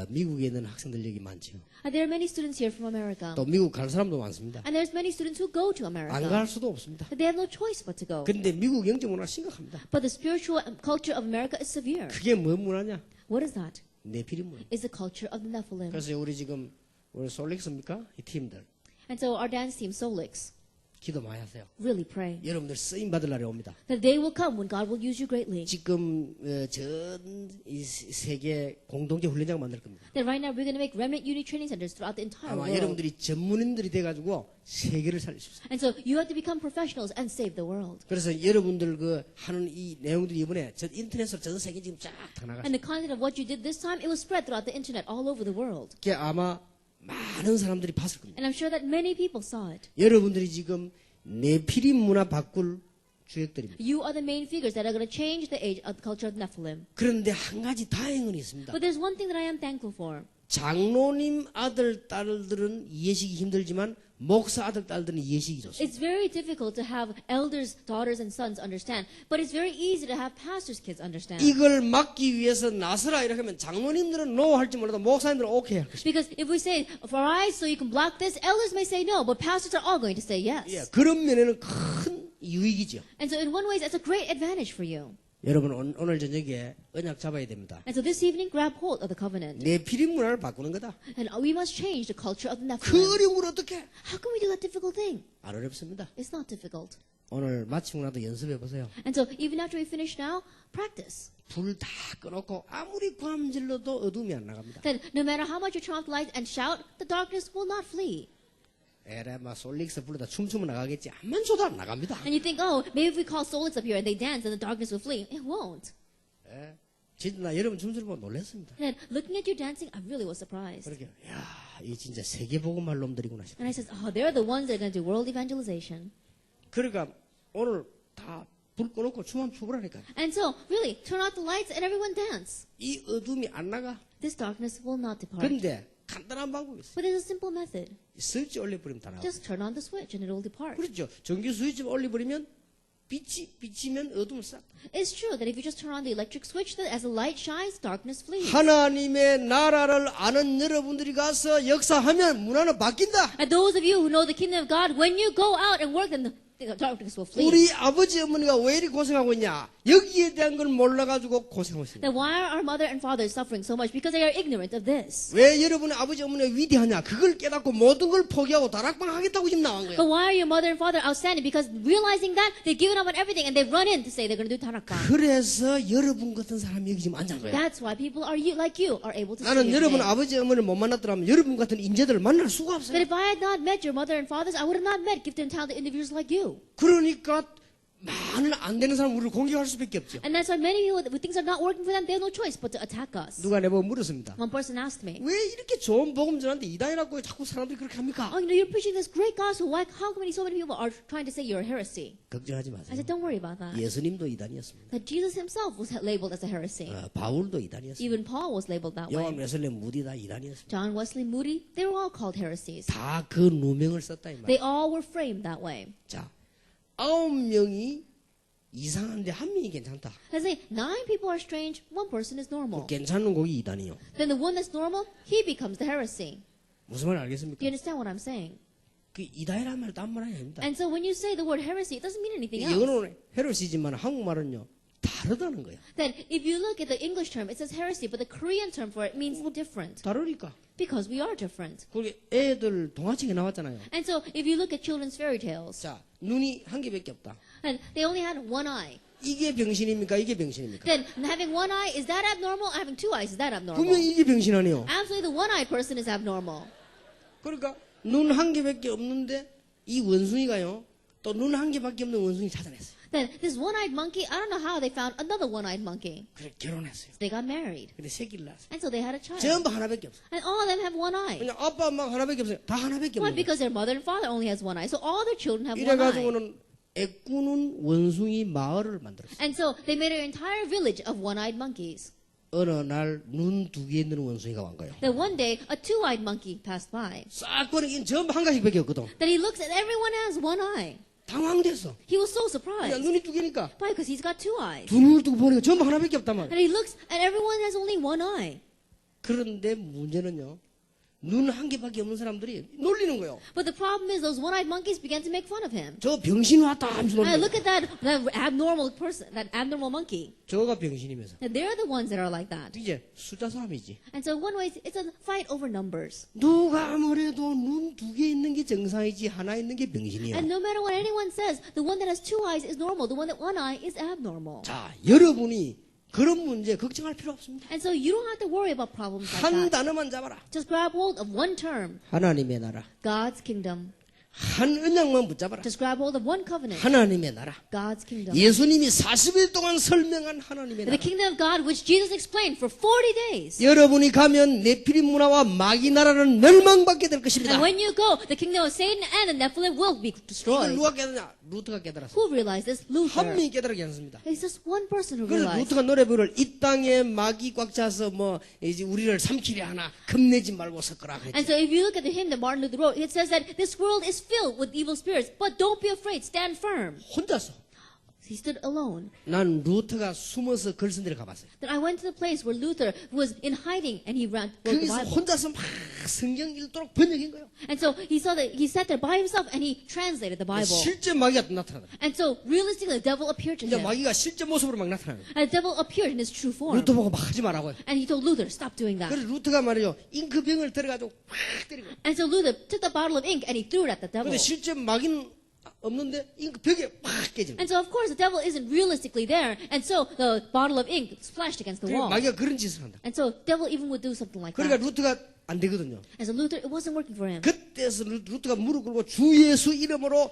미국에 있는 학생들 여기 많죠. And there are many students here from America. 또 미국 갈 사람도 많습니다. And there's many students who go to 안 America. 갈 수도 없습니다. But they have no choice but to go. 근데 미국 영적 문화 심각합니다. But the spiritual culture of America is severe. 그게 뭔 문화냐? What is that? 네피림 문화. It's the culture of the Nephilim. 그래서 우리 지금 우리 솔릭스입니까? 이 팀들 And so our dance team, Solix, 기도 많이 하세요. really pray 여러분들 쓰임 받을 날이 옵니다. that they will come when God will use you greatly. 지금 전 이 세계 공동체 훈련장 만들 겁니다. That right now we're going to make remnant unit training centers throughout the entire 아마 world. 여러분들이 전문인들이 돼가지고 세계를 살릴 수 있어요. And so you have to become professionals and save the world. 그래서 여러분들 그 하는 이 내용들이 이번에 전 인터넷으로 전 세계 지금 쫙 다 나갔어요. And the content of what you did this time, it was spread throughout the internet all over the world. 그게 아마 많은 사람들이 봤을 겁니다. And I'm sure that many people saw it. 여러분들이 지금 네피림 문화 바꿀 주역들입니다. You are the main figures that are going to change the age of the culture of Nephilim. 그런데 한 가지 다행은 있습니다. But there's one thing that I am thankful for. 장로님 아들 딸들은 이해시기 힘들지만 목사 아들 딸들은 이해시기 좋습니다. It's very difficult to have elders, daughters, and sons understand, but it's very easy to have pastors' kids understand. 이걸 막기 위해서 나서라 이렇게 하면 장로님들은 노 할지 몰라도 목사님들은 오케이 할 것입니다. Because if we say, for our eyes so you can block this, elders may say no, but pastors are all going to say yes. 예, 그런 면에는 큰 유익이죠. And so in one way, that's a great advantage for you. 여러분 오늘 저녁에 언약 잡아야 됩니다. And so this evening, grab hold of the covenant. 내 피림 문화를 바꾸는 거다. And we must change the culture of the 그 Nephilim. 어려운 걸 어떻게? How can we do that difficult thing? 안 어렵습니다. It's not difficult. 오늘 마치고 나도 연습해 보세요. And so even after we finish now, practice. 불 다 꺼놓고 아무리 고함질러도 어둠이 안 나갑니다. Then no matter how much you turn off the lights and shout, the darkness will not flee. 에라 막 솔릭스 불러다 춤추면 나가겠지. 암만 줘도 안 나갑니다. And you think, oh, maybe if we call Solix up here and they dance, then the darkness will flee. It won't. 예. 진짜 나 여러분 춤추는 거 놀랐습니다. And looking at you dancing, I really was surprised. 그렇게 야, 이 진짜 세계 복음할 놈들이구나 싶어. And I said, oh, they're the ones that are going to do world evangelization. 그러니까 오늘 다 불 꺼놓고 춤 한번 춰보라니까. And so, really, turn out the lights and everyone dance. 이 어둠이 안 나가. This darkness will not depart. 근데 간단한 방법이 있어요. But there's a simple method. 스위치 올려버리면 다 나와. Just turn on the switch and it will depart. 그렇죠. 전기 스위치 올려버리면 비치면 어둠을 싹. It's true that if you just turn on the electric switch, that as the light shines, darkness flees. 하나님의 나라를 아는 여러분들이 가서 역사하면 문화는 바뀐다. And those of you who know the kingdom of God, when you go out and work, then the darkness will flee. 우리 아버지 어머니가 왜 이리 고생하고 있냐? 여기에 대한 걸 몰라가지고 고생하고 있습니다. Then why are our mother and father suffering so much? Because they are ignorant of this. 왜 여러분의 아버지 어머니가 위대하냐? 그걸 깨닫고 모든 걸 포기하고 다락방 하겠다고 지금 나온 거예요. But why are your mother and father outstanding? Because realizing that, they've given up on everything and they've run in to say they're going to do tarakbang. 그래서 여러분 같은 사람이 여기 지금 앉은 거예요. That's why people are like you are able to 나는 see 여러분 today. 아버지 어머니를 못 만났더라면 여러분 같은 인재들을 만날 수가 That 없어요. if I had not met your mother and fathers, I would have not met gifted and talented individuals like you. 그러니까 많은 안 되는 사람 우리를 공격할 수밖에 없죠. And that's why many people, when things are not working for them, they have no choice but to attack us. 누가 내보고 물었습니다. One person asked me, 왜 이렇게 좋은 복음 전하는데 이단이라고 자꾸 사람들이 그렇게 합니까? oh, you're preaching this great gospel. Why, how come so many people are trying to say you're a heresy? 걱정하지 I 마세요. said, don't worry about that. 예수님도 이단이었습니다. That Jesus himself was labeled as a heresy. 바울도 이단이었습니다. Even Paul was labeled that 요한 way. 웨슬리 무디 다 이단이었습니다. John Wesley Moody, they were all called heresies. 다 그 누명을 썼다 이 They 말이에요. all were framed that way. 자, 9명이 이상한데 한 명이 괜찮다. Let's say 9 people are strange, 1 person is normal. 괜찮은 곡이 이단이요. Then the one that's normal, he becomes the heresy. 무슨 말 Do 알겠습니까? you understand what I'm saying? 그 이단이라는 말 딴 말 아닙니다. And so when you say the word heresy, it doesn't mean anything else. 영어로는 헤르시지만 한국말은요 다르다는 거예요. Then if you look at the English term, it says heresy, but the Korean term for it means different. 다르니까. Because we are different. 그게 애들 동화책에 나왔잖아요. And so if you look at children's fairy tales, 자, 눈이 한 개밖에 없다. and they only had one eye. 이게 병신입니까? 이게 병신입니까? Then having one eye, is that abnormal? Having 2 eyes, is that abnormal? 분명히 이게 병신 아니에요. Absolutely, the one-eyed person is abnormal. 그러니까 눈 한 개밖에 없는데 이 원숭이가요. 또 눈 한 개밖에 없는 원숭이 찾아냈어요. Then this one-eyed monkey, I don't know how they found another one-eyed monkey. 그래 결혼했어요. They got married. 근데 새끼를 낳았어요. And so they had a child. 전부 하나밖에 없어요. And all of them have one eye. 그냥 아빠 엄마 하나밖에 없어요. 다 하나밖에 Why? 없어요. Because their mother and father only has one eye. So all their children have one eye. 이래가지고는 애꾸는 원숭이 마을을 만들었어요. And so they made an entire village of one-eyed monkeys. 어느 날 눈 두 개 있는 원숭이가 온 거예요. Then one day, a two-eyed monkey passed by. 싹 보니까 전부 한 가지밖에 없거든. Then he looks and everyone has one eye. 당황됐어. He was so 그냥 surprised. 눈이 두 개니까 Why? Because he's got 2 eyes. 두 눈을 뜨고 보니까 전부 하나밖에 없단 말이야. And he looks and everyone has only one eye. 그런데 문제는요. 눈 한 개밖에 없는 사람들이 놀리는 거예요. But the problem is those one-eyed monkeys began to make fun of him. 저 병신이 왔다 하면서 And 놀리는 look 거예요. at that abnormal person, that abnormal monkey. 저가 병신이면서. And they're the ones that are like that. 이제 숫자 싸움이지. And so one way, it's a fight over numbers. 누가 아무래도 눈 두 개 있는 게 정상이지 하나 있는 게 병신이야. And no matter what anyone says, the one that has 2 eyes is normal. The one that 1 eye is abnormal. 자, 여러분이 그런 문제 걱정할 필요 없습니다. And so you don't have to worry about problems like 한 that. 단어만 잡아라. Just grab hold of one term, 하나님의 나라. God's kingdom. 한 언약만 붙잡아라. Just grab hold of one covenant, 하나님의 나라. God's kingdom. 예수님이 40일 동안 설명한 하나님의 The 나라. kingdom of God, which Jesus explained for 40 days. 여러분이 가면 네피림 문화와 마귀 나라는 멸망받게 될 것입니다. And when you go, the kingdom of Satan and the Nephilim will be 이걸 destroyed. 누가 깨달냐? 루트가 깨달았어요. Who realized this? 한 Luther. 명이 깨달지 않습니다. It's just one person who 그래서 realized. 루트가 노래 부를 이 땅에 마귀 꽉 차서 뭐 이제 우리를 삼키려 하나 겁내지 말고 섰거라 And 그랬죠. so if you look at the hymn that Martin Luther wrote, it says that this world is filled with evil spirits, but don't be afraid, stand firm. 혼자서 He stood alone. 난 루터가 숨어서 글 쓴 데를 가봤어요. Then I went to the place where Luther was in hiding and he wrote the 거기서 Bible. 혼자서 막 성경 읽도록 번역한 거예요. And so he saw that he sat there by himself and he translated the Bible. 실제 마귀가 나타나더라. And so realistically, the devil appeared to 이제 him. 마귀가 실제 모습으로 막 나타나는 거예요. And the devil appeared in his true form. 루터 보고 막 하지 말라고요. And he told Luther, stop doing that. 그래서 루터가 말이죠. 잉크병을 들어가지고 팍 때리고. And so Luther took the bottle of ink and he threw it at the devil. 근데 실제 마귀는 없는데 잉크벽에 팍 깨지는 거예요. And so of course the devil isn't realistically there. And so the bottle of ink splashed against the 그러니까 wall. 마귀가 그런 짓을 한다. And so the devil even would do something like 그러니까 that. 루터가 안 되거든요. And so Luther, it wasn't working for him. 그때서 루터가 무릎 꿇고 주 예수 이름으로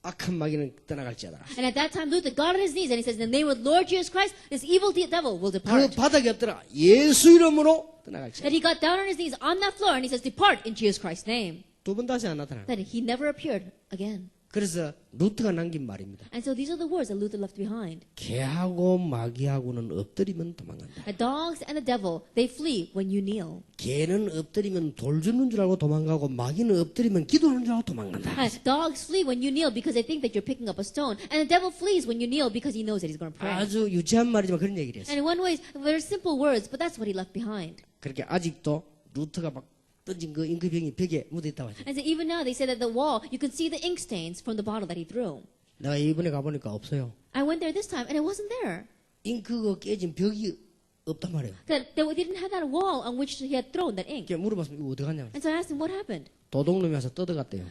악한 마귀는 떠나갈지어다. And at that time Luther got on his knees and he says, in the name of the Lord Jesus Christ, this evil devil will 그 depart. 바닥에 엎드려 예수 이름으로 떠나갈지어다. That he got down on his knees on that floor and he says, depart in Jesus Christ's name. 두 번 다시 안 나타나. That he never appeared again. 그래서 루터가 남긴 말입니다. And so these are the words that Luther left behind. 개하고 마귀하고는 엎드리면 도망간다. The dogs and the devil, they flee when you kneel. 개는 엎드리면 돌 주는 줄 알고 도망가고 마귀는 엎드리면 기도하는 줄 알고 도망간다. Dogs flee when you kneel because they think that you're picking up a stone. And the devil flees when you kneel because he knows that he's going to pray. 아주 유치한 말이지만 그런 얘기를 했어요. And in one way, very simple words, but that's what he left behind. 그렇게 아직도 루터가 막 던진 그 잉크병이 벽에 묻어있다고 하죠. And so even now, they say that the wall, you can see the ink stains from the bottle that he threw. 내가 이번에 가보니까 없어요. I went there this time and it wasn't there. 잉크가 깨진 벽이 없단 말이에요. That they didn't have that wall on which he had thrown that ink. 그냥 물어봤으면 이거 어디 갔냐. And so I asked him, what happened? 도둑놈이 와서 뜯어갔대요.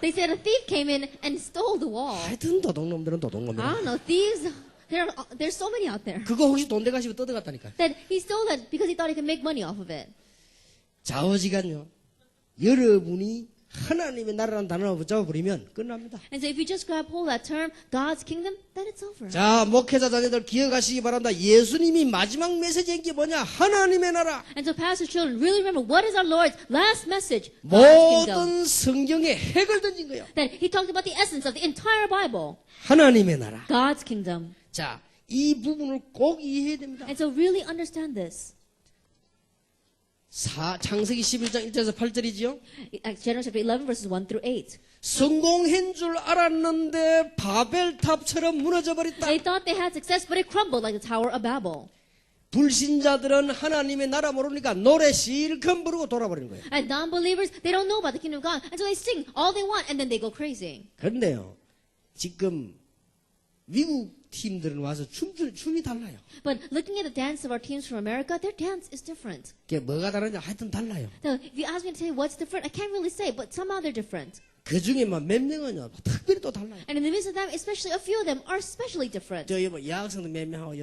They said a thief came in and stole the wall. 하여튼 도둑놈들은 I 도둑놈이야. don't know, thieves, there's so many out there. 그거 혹시 돈 대가시고 뜯어갔다니까. That he stole that because he thought he could make money off of it. 좌우지간요. 여러분이 하나님의 나라라는 단어를 붙잡아버리면 끝납니다. And so if you just grab hold of that term, God's kingdom, then it's over. 자, 목회자 자녀들 기억하시기 바랍니다. 예수님이 마지막 메시지인 게 뭐냐? 하나님의 나라. And so pastor children, really remember, what is our Lord's last message? God's kingdom. 모든 성경에 핵을 던진 거예요. That he talked about the essence of the entire Bible. 하나님의 나라. God's kingdom. 자, 이 부분을 꼭 이해해야 됩니다. And so really understand this. 창세기 11장 1절에서 8절이지요. Genesis chapter 11 verses 1 through 8. 성공한 줄 알았는데 바벨탑처럼 무너져 버렸다. They thought they had success, but it crumbled like the Tower of Babel. 불신자들은 하나님의 나라 모르니까 노래 실컷 부르고 돌아버리는 거예요. And non-believers, they don't know about the kingdom of God, and so they sing all they want, and then they go crazy. 그런데요, 지금 미국 팀들은 와서 춤이 달라요. But looking at the dance of our teams from America, their dance is different. 그게 뭐가 다른지 하여튼 달라요. Now, if you ask me to tell you what's different, I can't really say, but somehow they're different. 그 중에 몇 명은요, 특별히 또 달라요. And in the midst of them, especially a few of them are especially different. 저 여학생도 몇 명하고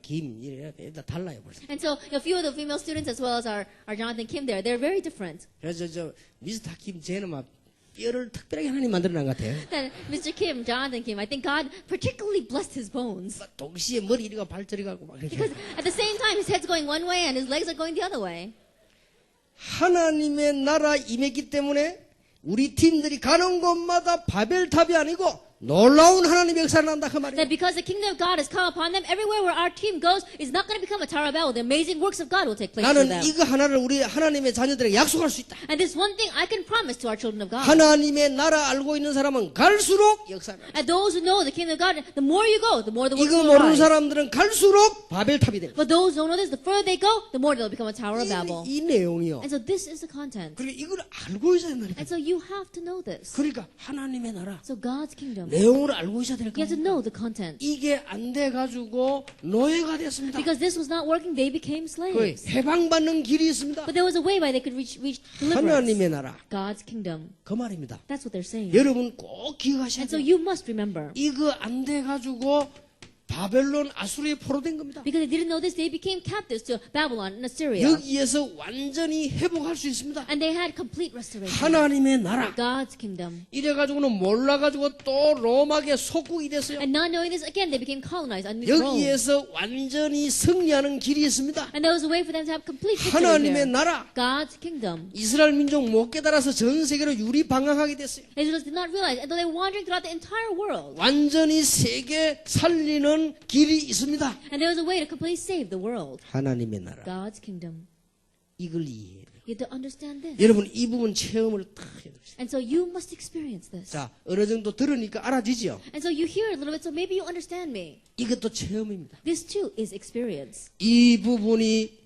김 이래 다 달라요 벌써. And so a few of the female students as well as our Jonathan Kim there, they're very different. 그래서 저 미스터 김 쟤는 막 뼈를 특별하게 하나님 만들어낸 것 같아요. And Mr. Kim, Jonathan Kim, I think God particularly blessed his bones. 동시에 머리 이리가 발저리 가고 막 Because 이렇게. at the same time, his head's going one way and his legs are going the other way. 하나님의 나라 임했기 때문에 우리 팀들이 가는 곳마다 바벨탑이 아니고 놀라운 하나님의 역사가 난다 그 말이에요. That because the kingdom of God has come upon them, everywhere where our team goes is not going to become a Tower of Babel. The amazing works of God will take place through 나는 them. 이거 하나를 우리 하나님의 자녀들에게 약속할 수 있다. And this one thing I can promise to our children of God. 하나님의 나라 알고 있는 사람은 갈수록 역사가. And those who know the kingdom of God, the more you go, the more the works 이거 will 모르는 rise. 사람들은 갈수록 바벨탑이 됩니다. But those who don't know this, the further they go, the more they'll become a Tower of Babel. 이 내용이요. And so this is the content. 그러니까 이걸 알고 있어야 된다니까. And so you have to know this. 그러니까 하나님의 나라 So God's kingdom. 내용을 알고 있어야 될 You have to 거예요. know the content. 이게 안 돼 가지고 노예가 됐습니다. Because this was not working, they became 그 slaves. 해방받는 길이 있습니다. But there was a way by they could reach deliverance. 하나님의 나라 God's kingdom. 그 말입니다. That's what they're saying. 여러분 꼭 기억하셔야 And so 돼요. you must remember. 이거 안 돼 가지고 바벨론 아수르에 포로된 겁니다. Because they didn't know this, they became captives to Babylon and Assyria. 여기에서 완전히 회복할 수 있습니다. And they had complete restoration. 하나님의 나라 God's kingdom. 이래 가지고는 몰라 가지고 또 로마계 속국이 됐어요. And not knowing this, again, they became colonized under Rome. 여기에서 완전히 승리하는 길이 있습니다. And there was a way for them to have complete victory 하나님의 here. 나라 God's kingdom. 이스라엘 민족 못 깨달아서 전 세계로 유리방황하게 됐어요. Israel did not realize, and though they were wandering throughout the entire world. 완전히 세계 살리는 길이 있습니다. And there was a way to completely save the world. 하나님의 나라 God's kingdom. 이걸 이해해야 돼요. You have to understand this. 여러분 이 부분 체험을 딱 해야 됩니다. And so you must experience this. 자, 어느 정도 들으니까 알아지죠? And so you hear a little bit, so maybe you understand me. 이것도 체험입니다. This too is experience. 이 부분이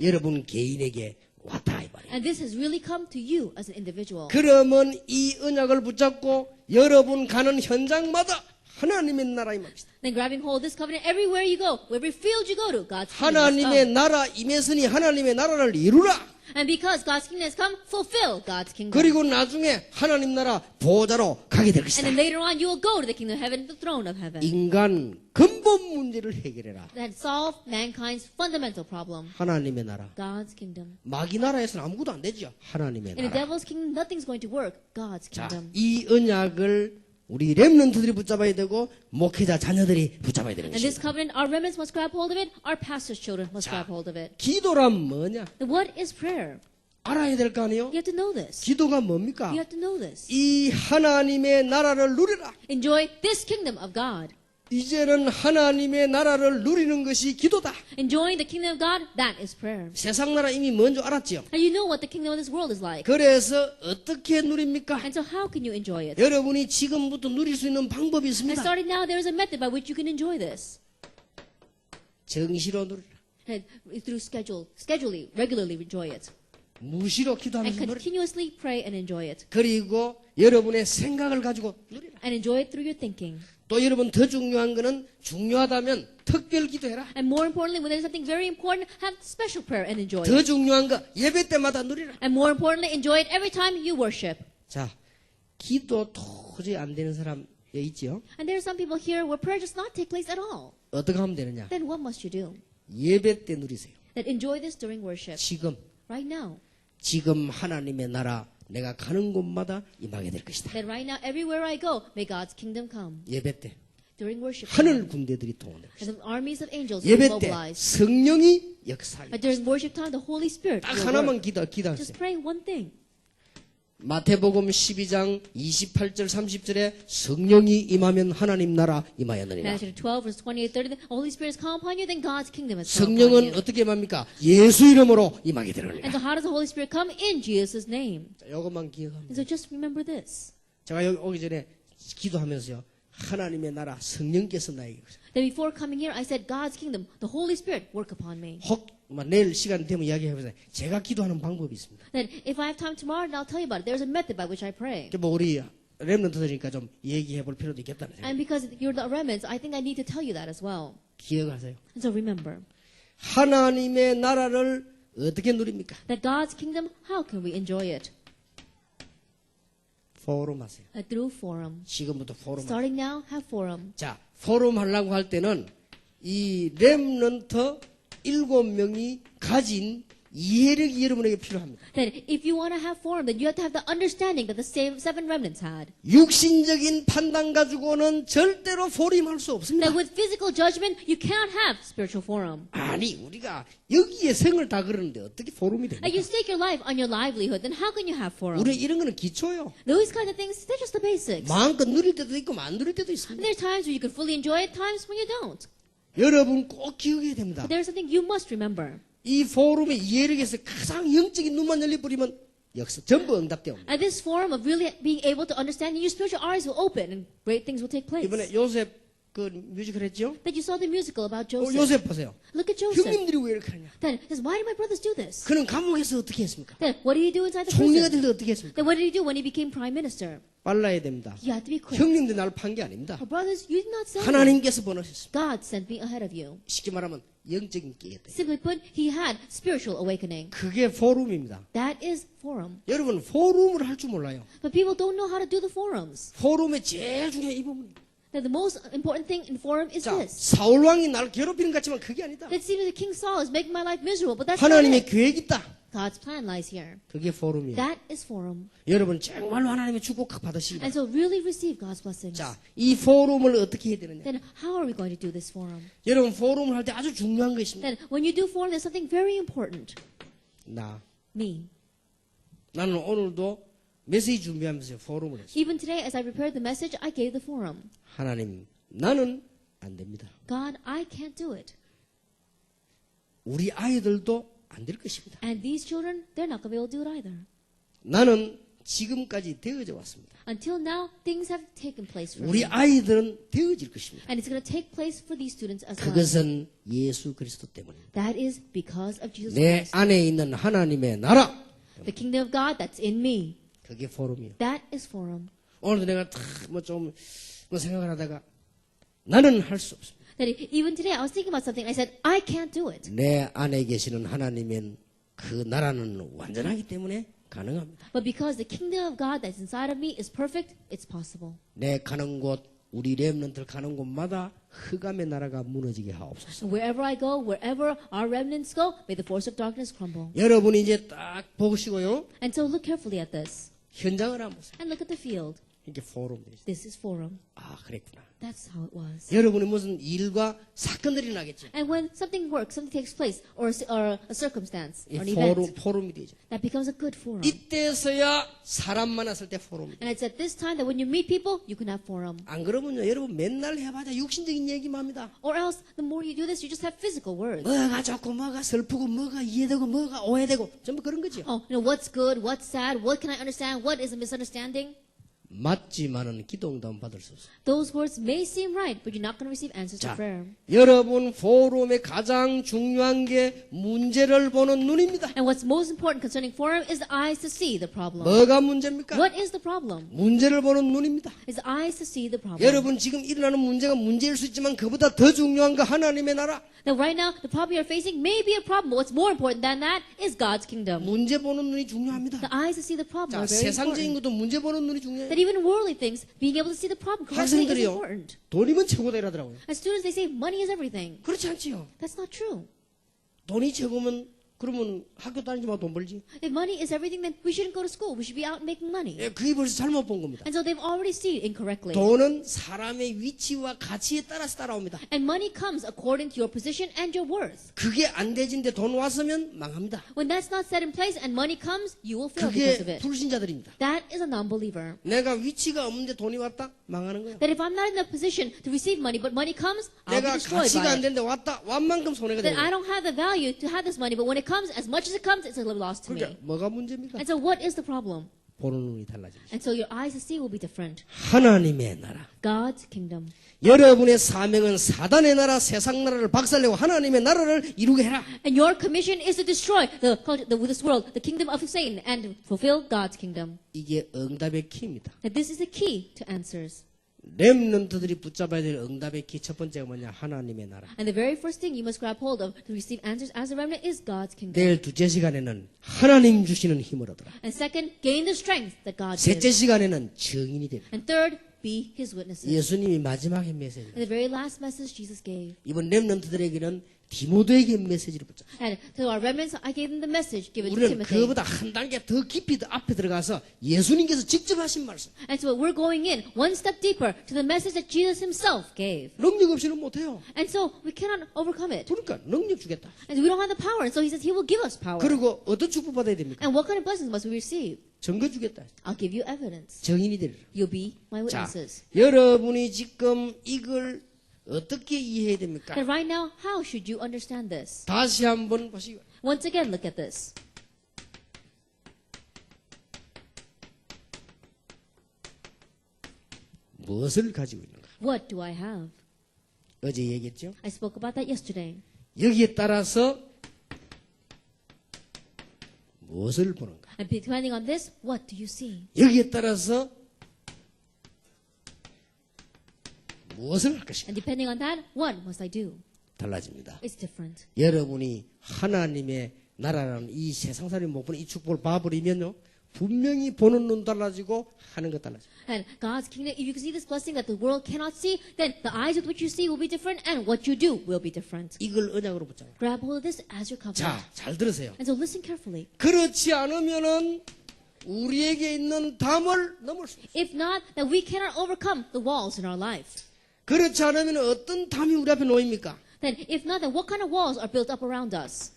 여러분 개인에게 왔다 이 말이에요. And this has really come to you as an individual. 그러면 이 언약을 붙잡고 여러분 가는 현장마다 하나님의 나라 임합시다. Then grabbing hold of this covenant everywhere you go, every field you go to, God's kingdom has 하나님의 come. 나라 임했으니 하나님의 나라를 이루라. And because God's kingdom has come, fulfill God's kingdom. 그리고 나중에 하나님 나라 보호자로 가게 될 And 것이다. then later on, you will go to the kingdom of heaven, the throne of heaven. 인간 근본 문제를 해결해라. That solve mankind's fundamental problem. 하나님의 나라. God's kingdom. 마귀 나라에서는 아무것도 안 되죠. 하나님의 In the 나라. devil's kingdom, nothing's going to work. God's 자, kingdom. 이 언약을 우리 렘넌트들이 붙잡아야 되고 목회자 자녀들이 붙잡아야 되는 And this 것입니다. covenant, our remnants must grab hold of it. Our pastors' children must 자, grab hold of it. 기도란 뭐냐? And what is prayer? 알아야 될 거 아니에요? You have to know this. 기도가 뭡니까? You have to know this. 이 하나님의 나라를 누리라. Enjoy this kingdom of God. 이제는 하나님의 나라를 누리는 것이 기도다. Enjoying the kingdom of God, that is prayer. 세상 나라 이미 먼저 알았죠. And you know what the kingdom of this world is like. 그래서 어떻게 누립니까? And so how can you enjoy it? 여러분이 지금부터 누릴 수 있는 방법이 And 있습니다. starting now, there is a method by which you can enjoy this. 정시로 누리라. And through schedually, regularly enjoy it. 무시로 And 기도하면서 누리라. continuously pray and enjoy it. 그리고 여러분의 생각을 가지고 누리라. And enjoy it through your thinking. 또 여러분 더 중요한 거는 중요하다면 특별 기도해라. And more importantly, when there's something very important, have special prayer and enjoy 더 it. 중요한 거 예배 때마다 누리라. And more importantly, enjoy it every time you worship. 자, 기도 도저히 안 되는 사람 여기 있죠? And there are some people here where prayer does not take place at all. 어떻게 하면 되느냐? Then what must you do? 예배 때 누리세요. That enjoy this during worship. 지금 Right now. 지금 하나님의 나라 내가 가는 곳마다 임하게 될 것이다. That right now, everywhere I go, may God's kingdom come. 예배 때 During worship. 하늘 군대들이 동원될 And 것이다. the armies of angels will 예배 때 mobilize. 성령이 역사하게 But during worship time, the Holy Spirit 딱 will 하나만 work. Just 기도하세요. pray one thing. 마태복음 12장 28절 30절에 성령이 임하면 하나님 나라 임하였느니라. Matthew 12, verse 28, 30, the Holy Spirit has come upon you, then God's kingdom has come upon 성령은 you. 어떻게 임합니까? 예수 이름으로 임하게 되느니라. And so how does the Holy Spirit come? In Jesus' name. 자, 이것만 기억합니다. And so just remember this. 제가 여기 오기 전에 기도하면서요. 하나님의 나라 성령께서 나에게 That before coming here, I said, God's kingdom, the Holy Spirit, work upon me. 혹 내일 시간 되면 이야기해보세요. 제가 기도하는 방법이 있습니다. That if I have time tomorrow, then I'll tell you about it. There's a method by which I pray. 뭐 우리 렘넌트들이니까 좀 얘기해 볼 필요도 있겠다는 생각. And because you're the remnants, I think I need to tell you that as well. 기억하세요. And so remember, 하나님의 나라를 어떻게 누립니까? that God's kingdom, how can we enjoy it? 포럼 하세요. Through forum. 지금부터 포럼. Starting now, have forum. 자, 포럼 하려고 할 때는 이 렘넌트 7명이 가진 이해력이 여러분에게 필요합니다. That if you want to have forum, then you have to have the understanding that the same 7 remnants had. 육신적인 판단 가지고는 절대로 포럼할 수 없습니다. That with physical judgment, you cannot have spiritual forum. 아니, 우리가 여기에 생을 다 걸었는데 어떻게 포럼이 Like you 됩니까? stake your life on your livelihood, then how can you have forum? 우리 이런 거는 기초요. Those kind of things, they're just the basics. 마음껏 누릴 때도 있고 안 누릴 때도 And 있습니다. there's times where you can fully enjoy it, times when you don't. 여러분 꼭 기억해야 됩니다. But there's something you must remember. 이 포럼의 이해력에서 가장 영적인 눈만 열려버리면 역사 전부 응답되어 옵니다. At this forum of really being able to understand, your spiritual eyes will open and great things will take place. 이번에 요셉 그 뮤지컬 했죠? That you saw the musical about Joseph. 요셉 보세요. Look at Joseph. 형님들이 왜 이렇게 하냐? Then, says, why did my brothers do this? 그는 감옥에서 어떻게 했습니까? Then, what did he do inside the 총리가 prison? 될 때 어떻게 했습니까? Then, what did he do when he became prime minister? 빨라야 됩니다. You had to be quick. 형님들 나를 판 게 아닙니다. Oh, brothers, you did not send me. 하나님께서 보내셨습니다. God sent me ahead of you. 쉽게 말하면 영적인 깨닫다. Simply put, he had spiritual awakening. 그게 포럼입니다. That is forum. 여러분 포럼을 할 줄 몰라요. But people don't know how to do the forums. 포럼의 제일 중요한 이 부분입니다. Now, the most important thing in forum is 자, this. 사울 왕이 나를 괴롭히는 것 같지만 그게 아니다. That seems that King Saul is making my life miserable, but that's not 하나님의 it. 계획이 있다. God's plan lies here. 그게 포럼이에요. That is forum. 여러분 정말로 하나님의 축복 받으시기 And 바랍니다. so really receive God's blessings. 자, 이 포럼을 어떻게 해야 되느냐? Then how are we going to do this forum? 여러분 포럼을 할 때 아주 중요한 거 있습니다. Then when you do forum, there's something very important. Me. 나는 오늘도 메시지 준비하면서 포럼을 했어요. Even today, as I prepared the message, I gave the forum. 하나님, 나는 안 됩니다. God, I can't do it. 우리 아이들도 안 될 것입니다. And these children, they're not going to be able to do it either. 나는 지금까지 되어져 왔습니다. Until now, things have taken place for 우리 me. 아이들은 되어질 것입니다. And it's going to take place for these students as well. 그것은 예수 그리스도 때문입니다. That is because of Jesus 내 Christ. 안에 있는 하나님의 나라, The kingdom of God that's in me. 그게 포럼이에요. That is forum. 오늘도 내가 좀 생각을 하다가 나는 할 수 없습니다. That even today, I was thinking about something. I said, I can't do it. 내 안에 계시는 하나님의 그 나라는 완전하기 때문에 가능합니다. But because the kingdom of God that's inside of me is perfect, it's possible. 내 가는 곳, 우리 렘넌트를 가는 곳마다 흑암의 나라가 무너지게 하옵소서. And wherever I go, wherever our remnants go, may the force of darkness crumble. 여러분이 이제 딱 보시고요. And so look carefully at this. 현장을 한번 보세요. And look at the field. 이게 포럼 되죠. This is forum. 아, 그랬구나. That's how it was. 여러분이 무슨 일과 사건들이 나겠죠. And when something works, something takes place, or a circumstance, 이 or an event, 포럼이 되죠. that becomes a good forum. 이때서야 사람 만났을 때 포럼이 돼요. And it's at this time that when you meet people, you can have forum. 안 그러면요, 여러분 맨날 해봐야 육신적인 얘기만 합니다. Or else, the more you do this, you just have physical words. 뭐가 좋고 뭐가 슬프고 뭐가 이해되고 뭐가 오해되고 전부 그런 거죠. Oh, what's good, what's sad, what can I understand, what is a misunderstanding? 맞지만은 기도 응답 받을 수 없어요. Those words may seem right, but you're not going to receive answers to 자, prayer. 여러분 포럼의 가장 중요한 게 문제를 보는 눈입니다. And what's most important concerning forum is the eyes to see the problem. 뭐가 문제입니까? What is the problem? 문제를 보는 눈입니다. It's the eyes to see the problem. 여러분 지금 일어나는 문제가 문제일 수 있지만 그보다 더 중요한 거 하나님의 나라. Now, right now, the problem you're facing may be a problem, but what's more important than that is God's kingdom. 문제 보는 눈이 중요합니다. The eyes to see the problem 자, are very 세상적인 important. 것도 문제 보는 눈이 중요해요. That even worldly things, being able to see the problem correctly is 학생들이요, important. 돈이면 최고다 이러더라고요. As students, they say money is everything. 그렇지 않지요. That's not true. 돈이 최고면 그러면 학교 다니지 말고 돈 벌지. If money is everything, then we shouldn't go to school. We should be out making money. 예, 그게 벌써 잘못 본 겁니다. And so they've already seen it incorrectly. 돈은 사람의 위치와 가치에 따라서 따라옵니다. And money comes according to your position and your worth. 그게 안 되진데 돈 왔으면 망합니다. When that's not set in place and money comes, you will fail because of 그게 it. 불신자들입니다. That is a non-believer. 내가 위치가 없는데 돈이 왔다? 망하는 거야. That if I'm not in a position to receive money, but money comes, I'll be 내가 destroyed 가치가 by 안 it. 되는데 왔다? 완만큼 손해가 That 되는 I 거야. don't have the value to have this money, but when it comes, as much as it comes, it's a loss to me. 그러니까 뭐가 문제입니까? And so what is the problem? 보는 눈이 달라집니다. And so your eyes to see will be different. 하나님의 나라. God's kingdom. 여러분의 사명은 사단의 나라, 세상 나라를 박살내고 하나님의 나라를 이루게 해라. And your commission is to destroy this world, the kingdom of Satan, and fulfill God's kingdom. 이게 응답의 키입니다. That this is the key to answers. 렘넌트들이 붙잡아야 될 응답의 키 첫 번째가 뭐냐? 하나님의 나라. And the very first thing you must grab hold of to receive answers as a remnant is God's kingdom. 내일 둘째 시간에는 하나님 주시는 힘을 얻어라. And second, gain the strength that God 셋째 gives. 시간에는 증인이 됩니다. And third, be His witnesses. 예수님이 마지막에 메시지. And the very last message Jesus gave. 이번 렘넌트들에게는 디모데에게 메시지를 붙잡아. And to our remnants, I gave them the message given to 우리는 Timothy. 그보다 한 단계 더 깊이 더 앞에 들어가서 예수님께서 직접 하신 말씀. And so we're going in one step deeper to the message that Jesus Himself gave. 능력 없이는 못해요. And so we cannot overcome it. 그러니까 능력 주겠다. And we don't have the power. And so He says He will give us power. 그리고 어떤 축복 받아야 됩니까? And what kind of blessings must we receive? 증거 주겠다. I'll give you evidence. 증인이 되리라. You'll be my 자, witnesses. 여러분이 지금 이걸 어떻게 이해해야 됩니까? And right now, how should you understand this? 다시 한번 보시고. Once again, look at this. 무엇을 가지고 있는가? What do I have? 어제 얘기했죠? I spoke about that yesterday. 여기에 따라서 무엇을 보는가? And depending on this, what do you see? 여기에 따라서 무엇을 할 것인가? And depending on that, what must I do? 달라집니다. It's different. 여러분이 하나님의 나라라는 이 세상살이 못 보는 이 축복을 봐버리면요, 분명히 보는 눈 달라지고 하는 것 달라져. And God's kingdom, if you can see this blessing that the world cannot see, then the eyes with which you see will be different, and what you do will be different. 이걸 언약으로 붙잡아요. Grab hold of this as your covenant. 자, 잘 들으세요. And so listen carefully. 그렇지 않으면은 우리에게 있는 담을 넘을 수 없어요. If not, then we cannot overcome the walls in our life. 그렇지 않으면 어떤 담이 우리 앞에 놓입니까? Then, if not, then what kind of walls are built up around us?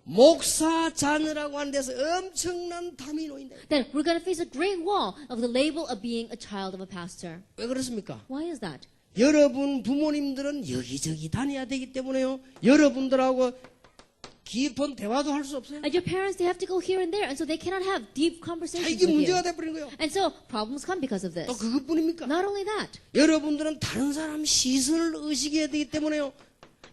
목사 자녀라고 하는 데서 엄청난 담이 놓인다. Then we're going to face a great wall of the label of being a child of a pastor. 왜 그렇습니까? Why is that? 여러분 부모님들은 여기저기 다녀야 되기 때문에요. 여러분들하고 깊은 대화도 할 수 없어요. And your parents, they have to go here and there, and so they cannot have deep 자, conversations 이게 with 문제가 you. 돼버린 거예요. And so problems come because of this. 또 그것뿐입니까? Not only that, 여러분들은 다른 사람 시선을 의식해야 되기 때문에요.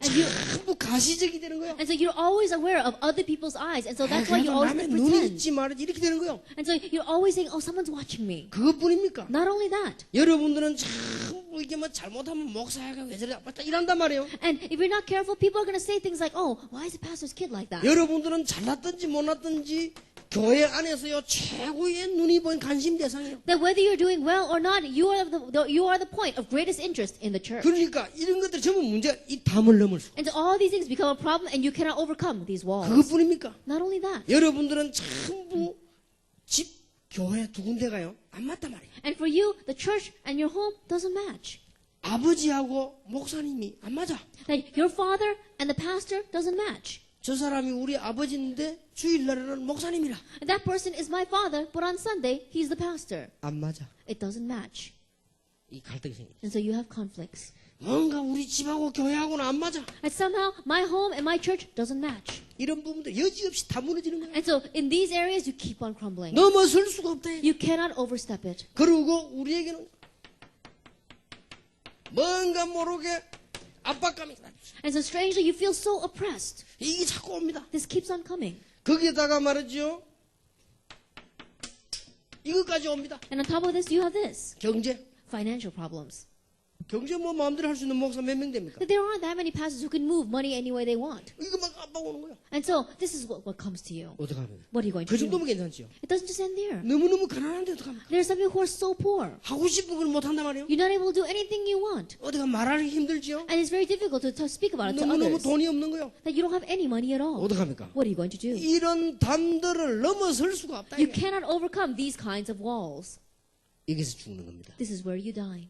전부 가시적이 되는 거예요. and so you're always aware of other people's eyes, and so that's why you 그래도 always 남의 pretend. 눈이 있지 말이지 이렇게 되는 거예요. And so you're always saying, oh, someone's watching me. 그것뿐입니까? Not only that, 여러분들은 전부 이게 뭐 잘못하면 목사가 왜 저래 아팠다 이런단 말이에요. and if you're not careful, people are going to say things like, oh, why is the pastor's kid like that? 여러분들은 잘났든지 못났든지 교회 안에서요 최고의 눈이 보인 관심 대상이에요. That whether you're doing well or not, you are the point of greatest interest in the church. 그러니까 이런 것들이 전부 문제가 이 담을 넘을 수. And so all these things become a problem, and you cannot overcome these walls. 그것뿐입니까? Not only that, 여러분들은 전부 집, 교회 두 군데가요 안 맞단 말이에요. and for you, the church and your home doesn't match. 아버지하고 목사님이 안 맞아. That your father and the pastor doesn't match. 저 사람이 우리 아버지인데 주일날에는 목사님이라. And that person is my father, but on Sunday, he's the pastor. 안 맞아. It doesn't match. 이 갈등이 생기죠. And so you have conflicts. 뭔가 우리 집하고 교회하고는 안 맞아. And somehow, my home and my church doesn't match. 이런 부분들 여지없이 다 무너지는 거예요. And so in these areas, you keep on crumbling. 넘어설 수가 없다. You cannot overstep it. 그리고 우리에게는 뭔가 모르게 압박감이 나죠. And so strangely, you feel so oppressed. 이게 자꾸 옵니다. This keeps on coming. 거기에다가 말이죠. 이것까지 옵니다. And on top of this, you have this. 경제. Financial problems. 경제 뭐 마음대로 할 수 있는 목사 몇 명 됩니까? That there aren't that many pastors who can move money any way they want. 이거 막 압박 오는 거예요. And so this is what comes to you. 어떻게 합니까? What are you going 그 to do? 정도면 괜찮지요. It doesn't just end there. 너무너무 가난한데 어떡합니까? There are some people who are so poor. 하고 싶은 걸 못한단 말이에요. You're not able to do anything you want. 어디가 말하기 힘들지요. And it's very difficult to speak about it to 너무너무 others. 돈이 없는 거예요. That you don't have any money at all. 어떡합니까? What are you going to do? 이런 담들을 넘어설 수가 없다. You 이게. cannot overcome these kinds of walls. 여기서 죽는 겁니다. This is where you die.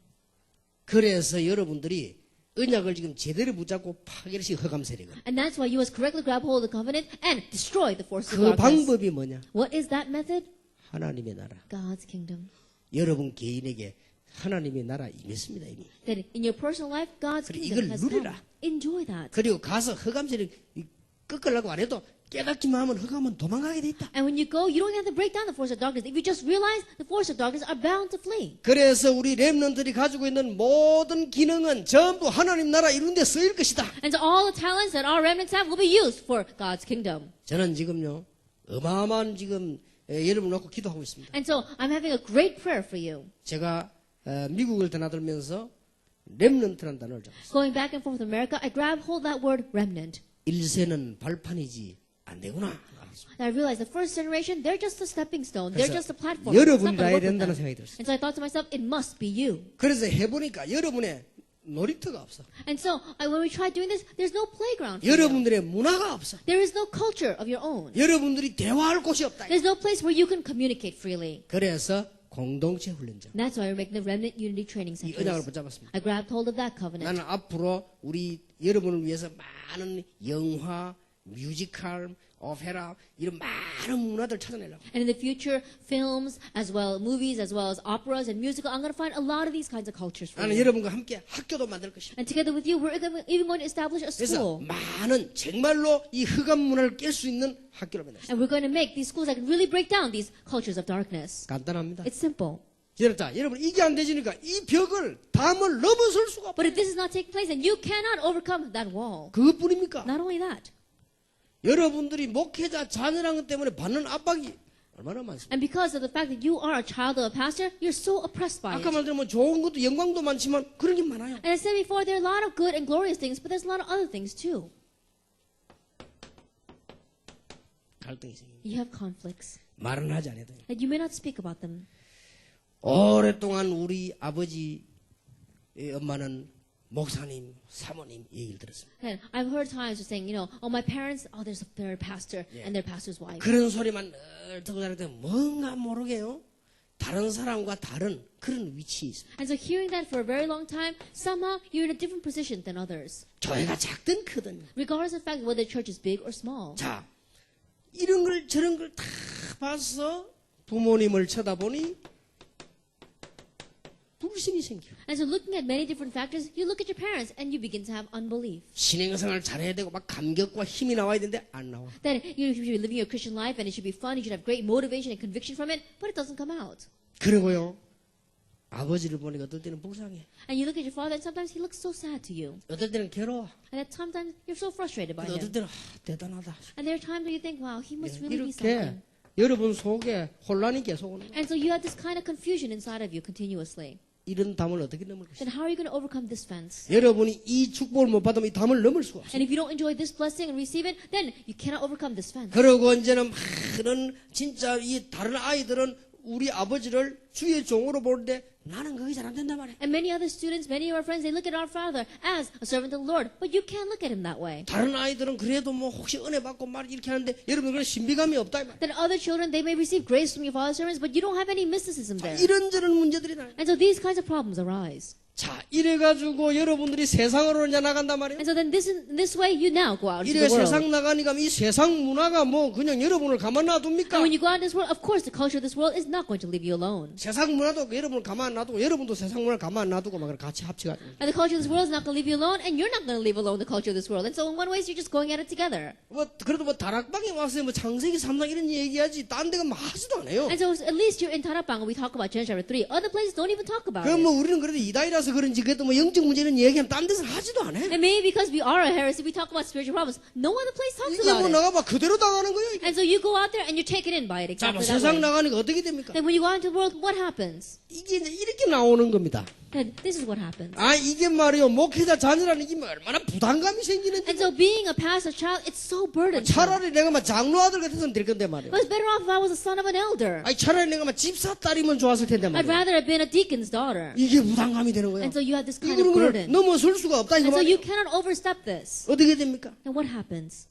그래서 여러분들이 언약을 지금 제대로 붙잡고 파괴시 허감 세력을. And that's why you must correctly grab hold of the covenant and destroy the forces of 그 darkness. 방법이 뭐냐? What is that method? 하나님의 나라. God's kingdom. 여러분 개인에게 하나님의 나라 임했습니다 이미. That in your personal life, God's 그래, kingdom 이걸 has come. 누리라. Enjoy that. 그리고 가서 허감 세력 꺾으려고 안 해도 깨닫기만 하면 허감은 도망가게 돼 있다. And when you go, you don't have to break down the force of darkness. If you just realize the force of darkness are bound to flee. 그래서 우리 렘넌트들이 가지고 있는 모든 기능은 전부 하나님 나라 이룬 데 쓰일 것이다. And so all the talents that our remnants have will be used for God's kingdom. 저는 지금요 어마어마한 지금 여러분 놓고 기도하고 있습니다. And so I'm having a great prayer for you. 제가 미국을 드나들면서 렘넌트라는 단어를 잡았어요. Going back and forth with America, I grab hold of that word remnant. 1세는 발판이지 안 되구나. And I realized the first generation, they're just a stepping stone. They're just a platform. It's not 여러분이 going to 나야 work with 된다는 them. 생각이 들었어요. And so I thought to myself, it must be you. 그래서 해보니까 여러분의 놀이터가 없어. And so when we tried doing this, there's no playground for you. 여러분들의 문화가 없어. There is no culture of your own. 여러분들이 대화할 곳이 없다. There's no place where you can communicate freely. 그래서 공동체 훈련장. And that's why we're making the remnant unity training 이 언약을 centers. 붙잡았습니다. I grabbed hold of that covenant. 나는 앞으로 우리 여러분을 위해서 많은 영화, 뮤지컬, 오페라 이런 많은 문화들 찾아내려고. And in the future, films, as well movies, as well as operas and musical, I'm going to find a lot of these kinds of cultures for 나는 you. 여러분과 함께 학교도 만들 것이다. And together with you, we're even going to establish a 그래서 school. 많은 정말로 이 흑암 문화를 깰 수 있는 학교를 만들었어요. And we're going to make these schools that can really break down these cultures of darkness. 간단합니다. It's simple. 자, 여러분 이게 안 되지니까 이 벽을 담을 넘어설 수가 But 없어요. if this is not taking place, then you cannot overcome that wall. 그것뿐입니까? Not only that, 여러분들이 목회자 자녀라는 것 때문에 받는 압박이 얼마나 많습니까? and because of the fact that you are a child of a pastor, you're so oppressed by 아까 it. 말대로 뭐 좋은 것도 영광도 많지만 그런 게 많아요. And I said before, there are a lot of good and glorious things, but there's a lot of other things too. 갈등이 생깁니다. You have conflicts 말은 하지 않아도 that you may not speak about them. 오랫동안 우리 아버지 엄마는 목사님, 사모님 얘기를 들었습니다. And I've heard times of saying, oh, my parents, there's their pastor and their pastor's wife. 그런 소리만 늘 듣고 다닐 때 뭔가 모르게요. 다른 사람과 다른 그런 위치에 있습니다. And so hearing that for a very long time, somehow you're in a different position than others. 교회가 작든 크든. Regardless of the fact whether the church is big or small. 자, 이런 걸 저런 걸 다 봐서 부모님을 쳐다보니 불신이 생겨. And so looking at many different factors, you look at your parents and you begin to have unbelief. 신앙생활 잘해야 되고 막 감격과 힘이 나와야 되는데 안 나와. That you should be living your Christian life and it should be fun, you should have great motivation and conviction from it, but it doesn't come out. 그리고요. 아버지를 보니까 어떨 때는 불쌍해. And you look at your father and sometimes he looks so sad to you. 어떨 때는 괴로워. And at sometimes you're so frustrated by 어떨 him. 때는 대단하다. And there are times where you think, wow, he must really be 이렇게 something. 여러분 속에 혼란이 계속 오는 거예요. And so you have this kind of confusion inside of you continuously. 이런 담을 어떻게 넘을 Then 것이냐. how are you going to overcome this fence? 여러분이 이 축복을 못 받으면 이 담을 넘을 수가 없어요. And if you don't enjoy this blessing and receive it, then you cannot overcome this fence. 그러고 이제는 많은 진짜 이 다른 아이들은 우리 아버지를 주의 종으로 보는데 나는 그게 잘 안 된단 말이에요. And many other students, many of our friends, they look at our father as a servant of the Lord, but you can't look at him that way. 다른 아이들은 그래도 뭐 혹시 은혜 받고 말 이렇게 하는데 여러분 그런 신비감이 없다 이 말. Then other children, they may receive grace from your father's servants, but you don't have any mysticism there. 이런저런 문제들이 나요. And so these kinds of problems arise. 자, 이래가지고 여러분들이 세상으로 이제 나간단 말이에요. And so then in this way, you now go out into 이래 the world. 세상 나가니까 이 세상 문화가 뭐 그냥 여러분을 가만 놔둡니까? And when you go out in this world, of course, the culture of this world is not going to leave you alone. 세상 문화도 여러분을 가만 놔두고 여러분도 세상 문화를 가만 놔두고 막 같이 합쳐가지고. And the culture of this world is not going to leave you alone, and you're not going to leave alone the culture of this world. And so in one way, you're just going at it together. 뭐 그래도 뭐 다락방에 와서 뭐 창세기 3장 이런 얘기하지 딴 데가 뭐 하지도 않아요. And so at least you're in Tarapang, and we talk about Genesis chapter 3. Other places don't even talk about 그럼 it. 뭐 우리는 그래도 이다이라서 그런지 그래도 뭐 영적 문제는 얘기하면 딴 데서 하지도 않아. And maybe because we are a heresy, we talk about spiritual problems. No other place talks 이게 뭐 about it. 나가봐 그대로 당하는 거예요. 이게. And so you go out there and you take it in by it 자, 뭐 exactly that 세상 way. 나가니까 어떻게 됩니까? Then when you go out into the world, what happens? 이게 이제 이렇게 나오는 겁니다. Then this is what happens. 아 이게 말이요 목회자 자녀라는 게 얼마나 부담감이 생기는지. And so being a pastor child, it's so burdensome. 차라리 내가 막 장로 아들 같았으면 될 건데 말이에요. It was better off if I was the son of an elder. 아니 차라리 내가 막 집사 딸이면 좋았을 텐데 I'd 말이에요. rather have been a deacon's daughter. 이게 부담감이 되는 거예요. And so you have this kind of 이거는 그걸 burden. 넘어설 수가 없다 이거 And so you 말이에요. cannot overstep this. 어떻게 됩니까? And what happens?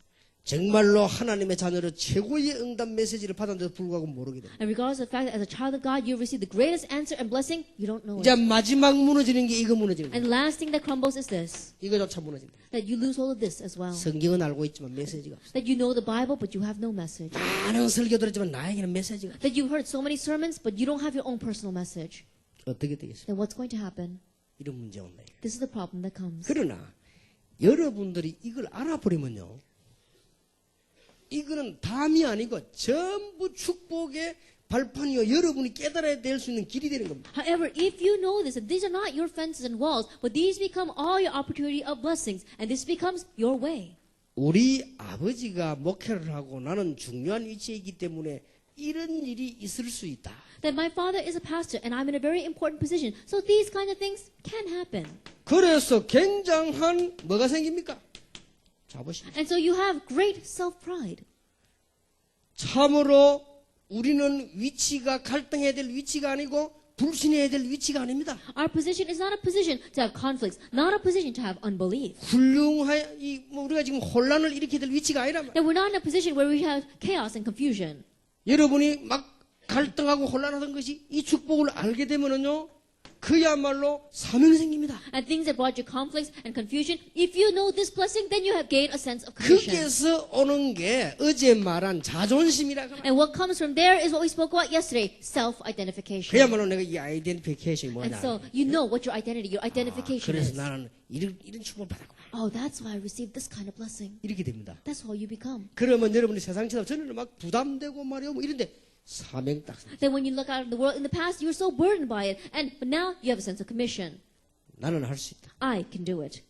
정말로 하나님의 자녀로 최고의 응답 메시지를 받았는데도 불구하고 모르게 됩니다. And regardless of the fact that as a child of God, you receive the greatest answer and blessing, you don't know 이제 it. 마지막 무너지는 게 이거 무너지는 거예요. And the last thing that crumbles is this, 이거조차 무너진다. that you lose all of this as well. 성경은 알고 있지만 메시지가 없어. That you know the Bible, but you have no message. 많은 설교 들었지만 나에게는 메시지가 없어. That you've heard so many sermons, but you don't have your own personal message. 어떻게 되겠어요? Then what's going to happen? 이런 문제 온다. 이거. This is the problem that comes. 그러나 여러분들이 이걸 알아버리면요. 이거는 담이 아니고 전부 축복의 발판이요. 여러분이 깨달아야 될 수 있는 길이 되는 겁니다. However, if you know this, that these are not your fences and walls, but these become all your opportunity of blessings, and this becomes your way. 우리 아버지가 목회를 하고 나는 중요한 위치에 있기 때문에 이런 일이 있을 수 있다. That my father is a pastor, and I'm in a very important position, so these kind of things can happen. 그래서 굉장한 뭐가 생깁니까? 자부심. And so you have great self-pride. 참으로 우리는 위치가 갈등해야 될 위치가 아니고 불신해야 될 위치가 아닙니다. Our position is not a position to have conflicts, not a position to have unbelief. 훌륭하이 뭐 우리가 지금 혼란을 일으켜야 될 위치가 아니란 말이에요. That we're not in a position where we have chaos and confusion. 여러분이 막 갈등하고 혼란하던 것이 이 축복을 알게 되면은요, 그야말로 사명이 생깁니다. And things that brought you conflicts and confusion, if you know this blessing, then you have gained a sense of commission. 거기에서 오는 게 어제 말한 자존심이라고 합니다. And what comes from there is what we spoke about yesterday, self-identification. 그야말로 내가 이 아이덴티피케이션이 And 뭐냐. so you know what your identity, your identification 그래서 is. 나는 이런 축복을 받았구나. Oh, that's why I received this kind of blessing. 이렇게 됩니다. That's how you become. 그러면 여러분이 세상 치다 저는 막 부담되고 말이요 뭐 이런데 사명 딱. Then when you look out in the world, in the past, you were so burdened by it. But now you have a sense of commission. 나는 할 수 있다. I can do it.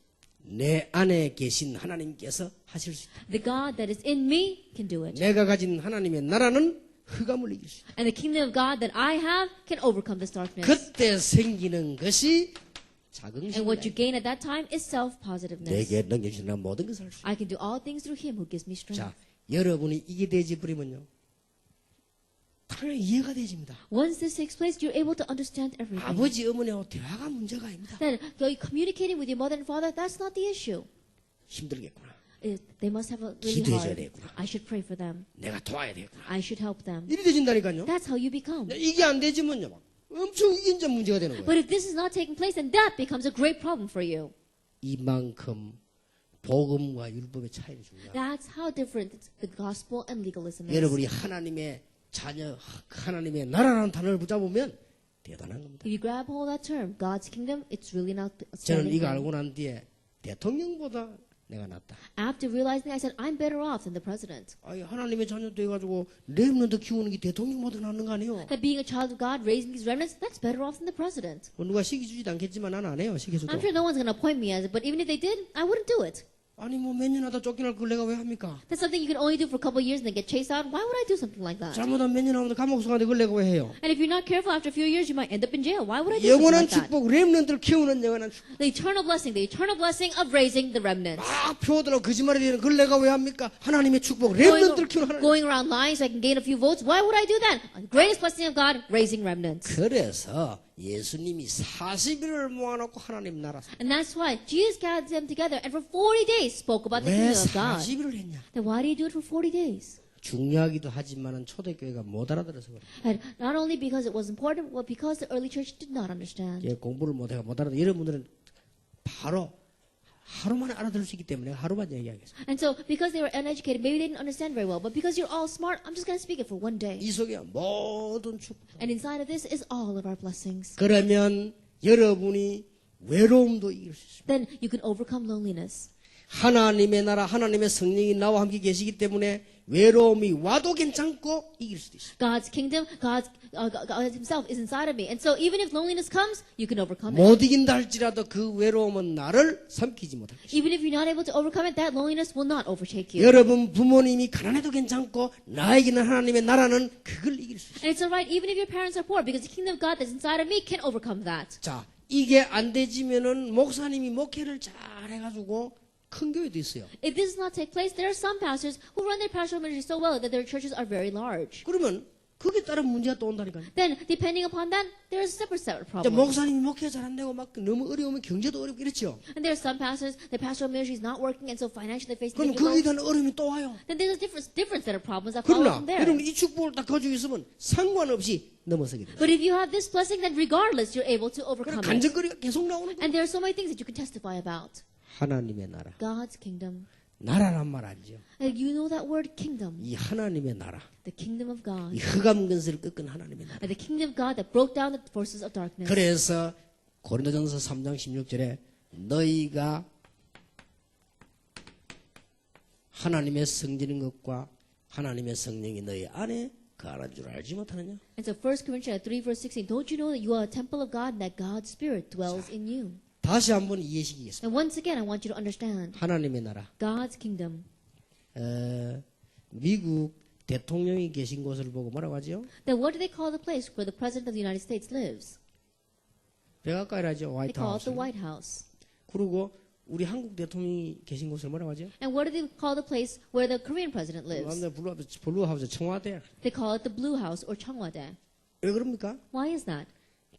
내 안에 계신 하나님께서 하실 수 있다. The God that is in me can do it. 내가 가진 하나님의 나라는 흑암을 이길 수 있다. And the kingdom of God that I have can overcome this darkness. 그때 생기는 것이 자긍심. And what you gain at that time is self-positiveness. 내게 능력 주시는 모든 것을 할 수 있다. I can do all things through Him who gives me strength. 자, 여러분이 이게 되지 버리면요. 당연히 이해가 되집니다. Once this takes place, you're able to understand everything. 아버지 어머니하고 대화가 문제가 아닙니다. Then communicating with your mother and father, that's not the issue. 힘들겠구나. They must have a really 기도해줘야 hard. 되겠구나. I should pray for them. 내가 도와야 되겠구나. I should help them. 이리 되진다니까요. That's how you become. 이게 안 되지면요. 막 엄청 이게 이제 문제가 되는 거예요. But if this is not taking place, then that becomes a great problem for you. 이만큼 복음과 율법의 차이를 줍니다. That's how different the gospel and legalism is. 여러분이 하나님의 자녀, 하나님의 나라라는 단어를 붙잡으면 대단한 겁니다. If you grab hold of that term, God's kingdom, it's really not a 저는 standing 이거 thing. 알고 난 뒤에 대통령보다 내가 낫다. After realizing, I said, I'm better off than the president. 아니, 하나님의 자녀 돼가지고 렘넌트 키우는 게 대통령보다 낫는 거 아니에요? That being a child of God, raising these remnants, that's better off than the president. 뭐 누가 시켜주지도 않겠지만 나는 안 해요. 시켜줘도. I'm sure no one's going to appoint me as it, but even if they did, I wouldn't do it. 아니 뭐 몇 년 하다 쫓겨날 걸 내가 왜 합니까? That's something you can only do for a couple of years and then get chased out. Why would I do something like that? 잘못하면 몇 년 하면 감옥 속한데 그걸 내가 왜 해요? And if you're not careful, after a few years, you might end up in jail. Why would I do something 영원한 like that? 축복, 렘넌트를 키우는 영원한 축복. The eternal blessing of raising the remnants. 막 표들하고 거짓말이 되는 그걸 내가 왜 합니까? 하나님의 축복, 렘넌트를 키우는 하나님. Going around lying so I can gain a few votes. Why would I do that? The greatest blessing of God, raising remnants. 그래서 예수님이 40일을 모아놓고 하나님 나라. And that's why Jesus gathered them together and for 40 days spoke about the 왜 kingdom of God. 40일을 했냐? Then why do you do it for 40 days? 중요하기도 하지만은 초대교회가 못 알아들어서 그래. And not only because it was important, but because the early church did not understand. 예, 공부를 못해가 못 알아들어. 여러분들은 바로 하루만에 알아들을 수 있기 때문에 하루만 얘기하겠습니다. And so, because they were uneducated, maybe they didn't understand very well. But because you're all smart, I'm just going to speak it for one day. 이 속에 모든 축복. And inside of this is all of our blessings. 그러면 여러분이 외로움도 이길 수 있습니다. Then you can overcome loneliness. 하나님의 나라, 하나님의 성령이 나와 함께 계시기 때문에 외로움이 와도 괜찮고 이길 수도 있어요. God's kingdom, God Himself is inside of me. And so, even if loneliness comes, you can overcome it. 못 이긴다 할지라도 그 외로움은 나를 삼키지 못할 것이다. Even if you're not able to overcome it, that loneliness will not overtake you. 여러분 부모님이 가난해도 괜찮고 나에게는 하나님의 나라는 그걸 이길 수 있어요. And it's alright, even if your parents are poor, because the kingdom of God that's inside of me can overcome that. 자, 이게 안 되지면은 목사님이 목회를 잘 해가지고 큰 교회도 있어요. If this does not take place, there are some pastors who run their pastoral ministry so well that their churches are very large. 그러면 거기에 따른 문제가 또 온다니까요. Then, depending upon that, there is a separate 자, problem. 목사님이 목회 잘 안 되고 막 너무 어려우면 경제도 어렵고 이렇죠. And there are some pastors, their pastoral ministry is not working, and so financially they face 그럼 거기에 difficulties. 대한 어려움이 또 와요. Then there's a different set of problems that follow 그러나 from there. 여러분 이 축복을 딱 가지고 있으면 상관없이 넘어서게 돼요. But if you have this blessing, then regardless, you're able to 그럼 overcome it. 간증거리가 계속 나오는 거예요. And there are so many things that you can testify about. 하나님의 나라. God's kingdom. 나라란 말 알죠? And you know that word kingdom. 이 하나님의 나라. The kingdom of God. 이 흑암 근세를 꺾은 하나님의 나라. And the kingdom of God that broke down the forces of darkness. 그래서 고린도전서 3장 16절에 너희가 하나님의 성전인 것과 하나님의 성령이 너희 안에 거하는 줄 알지 못하느냐? And so 1 Corinthians 3 verse 16, don't you know that you are a temple of God and that God's Spirit dwells in you? 다시 한번 이해시키겠습니다. And once again, I want you to understand 하나님의 나라. God's kingdom. 미국 대통령이 계신 곳을 보고 뭐라고 하죠? Then what do they call the place where the President of the United States lives? 백악관이라죠. They 화이트 call it 하우스. the White House. 그리고 우리 한국 대통령이 계신 곳을 뭐라고 하죠? And what do they call the place where the Korean President lives? 블루하우스 청와대. They call it the Blue House or Cheongwade. 왜 그럽니까? Why is that?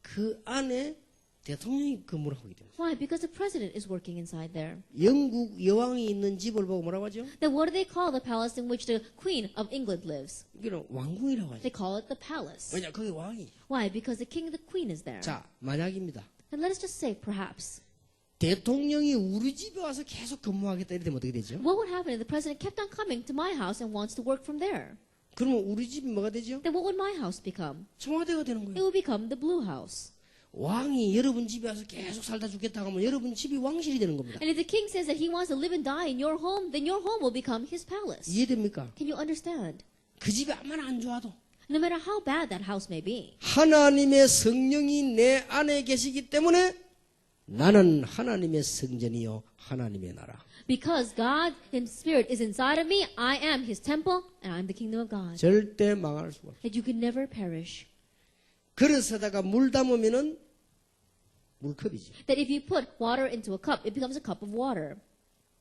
그 안에 대통령이 근무를 하기 때문에. Why? Because the President is working inside there. 영국 여왕이 있는 집을 보고 뭐라고 하죠? Then what do they call the palace in which the Queen of England lives? 이거는 왕궁이라고 하죠. They call it the palace. 왜냐, 거기 왕이. Why? Because the king and the queen is there. 자, 만약입니다. And let us just say, perhaps. 대통령이 우리 집에 와서 계속 근무하겠다 이러면 어떻게 되죠? What would happen if the president kept on coming to my house and wants to work from there? 그러면 우리 집이 뭐가 되죠? Then what would my house become? 청와대가 되는 It 거예요. would become the Blue House. 왕이 여러분 집에 와서 계속 살다 죽겠다 하면 여러분 집이 왕실이 되는 겁니다. And if the king says that he wants to live and die in your home, then your home will become his palace. 이해됩니까? Can you understand? 그 집이 아무나 안 좋아도 No matter how bad that house may be. 하나님의 성령이 내 안에 계시기 때문에 나는 하나님의 성전이요 하나님의 나라. Because God in spirit is inside of me, I am his temple, and I'm the kingdom of God. 절대 망할 수가 없어요. That you can never perish. 그릇에다가 물 담으면은 물컵이지. That if you put water into a cup, it becomes a cup of water.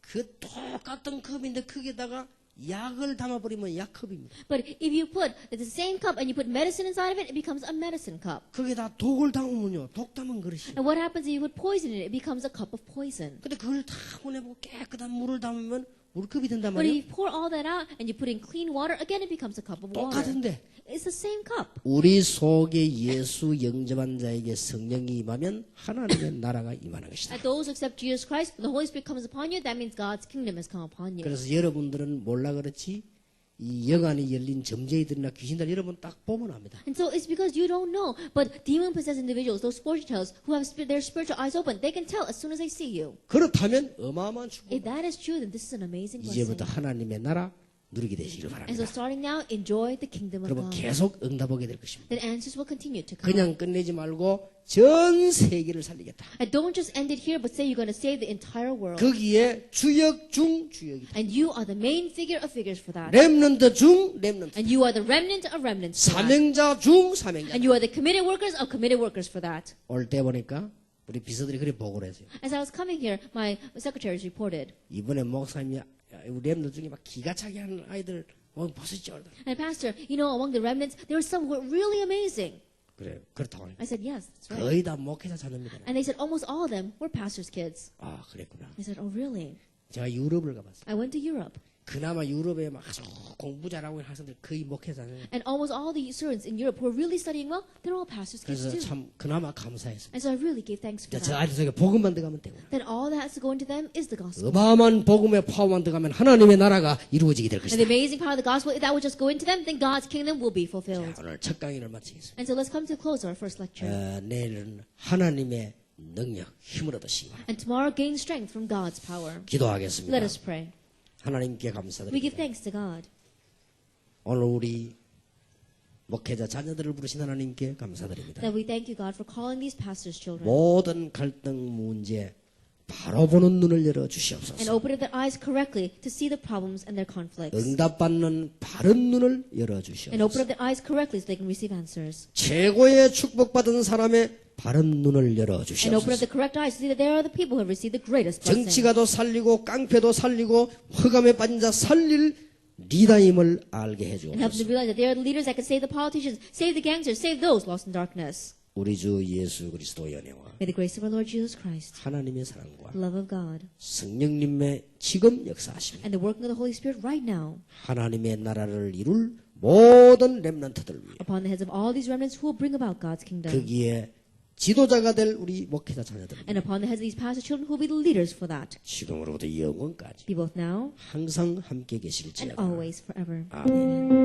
그 똑같은 컵인데 거기에다가 약을 담아버리면 약컵입니다. But if you put the same cup and you put medicine inside of it, it becomes a medicine cup. 거기에다 독을 담으면요 독 담은 그릇이. And what happens if you put poison in it? It becomes a cup of poison. 근데 그걸 다 보내고 깨끗한 물을 담으면 물컵이 된단 But if 말이에요. you pour all that out and you put in clean water, again it becomes a cup of water. 똑같은데 It's the same cup. 우리 속에 예수 영접한 자에게 성령이 임하면 하나님의 나라가 임하는 것이다. At those who accept Jesus Christ, when the Holy Spirit comes upon you, that means God's kingdom has come upon you. 그래서 여러분들은 몰라 그렇지 이 여간이 열린 점쟁이들이나 귀신들 여러분 딱 보면 압니다. And so it's because you don't know. But demon-possessed individuals, those fortune tellers who have their spiritual eyes open, they can tell as soon as they see you. 그렇다면 어마어마한 축복. If that is true, then this is an amazing 이제부터 blessing. 하나님의 나라 누리게 되시기를 And 바랍니다. so starting now, enjoy the kingdom of 그러면 God. 계속 응답하게 될 것입니다. Then answers will continue to come. 그냥 끝내지 말고 전 세계를 살리겠다. And don't just end it here, but say you're going to save the entire world. 거기에 주역 중 주역이다. And you are the main figure of figures for that. 렘넌트 중 렘넌트. And you are the remnant of remnants for that. 사명자 중 사명자. And you are the committed workers of committed workers for that. 올 때 보니까 우리 비서들이 그래 보고를 했어요. As I was coming here, my secretaries reported. 이번에 목사님이 우리 렘넌트 중에 막 기가 차게 하는 아이들 보시죠. And Pastor, you know, among the remnants, there were some who were really amazing. 그래 그렇다고 하니까 I said, yes, that's right. 거의 다 목회자 자녀입니다. And they said almost all of them were pastors' kids. 아 그랬구나. I said, oh, really? 제가 유럽을 가봤어요. I went to Europe. 그나마 유럽에 막 아주 공부 잘하고 있는 학생들 거의 목회자예요. And almost all the students in Europe who are really studying well, they're all pastors' kids 그래서 too. 참 그나마 감사했습니다. And so I really gave thanks for 저 that. 아이들 속에 복음만 들어가면 되구나. Then all that has to go into them is the gospel. 어마어마한 복음의 파워만 들어가면 하나님의 나라가 이루어지게 될 And 것이다. the amazing power of the gospel, if that would just go into them, then God's kingdom will be fulfilled. 자, 오늘 첫 강의를 마치겠습니다. And so let's come to close our first lecture. 내일은 하나님의 능력, 힘을 얻으시기 바랍니다. And tomorrow gain strength from God's power. 기도하겠습니다. Let us pray. 하나님께 We give 감사드립니다. thanks to God. 오늘 우리 목회자 자녀들을 부르신 하나님께 감사드립니다. That we thank you, God, for calling these pastors' children. 모든 갈등 문제 바로 보는 눈을 열어 And 주시옵소서. open their eyes correctly to see the problems and their conflicts. 응답받는 바른 눈을 열어 And open 주시옵소서. their eyes correctly so they can receive answers. 최고의 축복받은 사람의 바른 눈을 열어 And open 주시옵소서. up the correct eyes to see that there are the people who have received the greatest blessing. 정치가도 살리고 깡패도 살리고 허감에 빠진 자 살릴 리더임을 알게 And help them 해주옵소서. to realize that they are the leaders that can save the politicians, save the gangsters, save those lost in darkness. 우리 주 예수 그리스도의 은혜와 May the grace of our Lord Jesus Christ, 하나님의 사랑과 the love of God, 성령님의 지금 역사하심이 and the working of the Holy Spirit right now 하나님의 나라를 이룰 모든 렘넌트들 위해 upon the heads of all these remnants who will bring about God's kingdom. 거기에 지도자가 될 우리 목회자 자녀들 And upon the heads of these pastor children who will be the leaders for that. 지금으로부터 영원까지 Be both now 항상 함께 and 계실지어다. always forever. 아멘.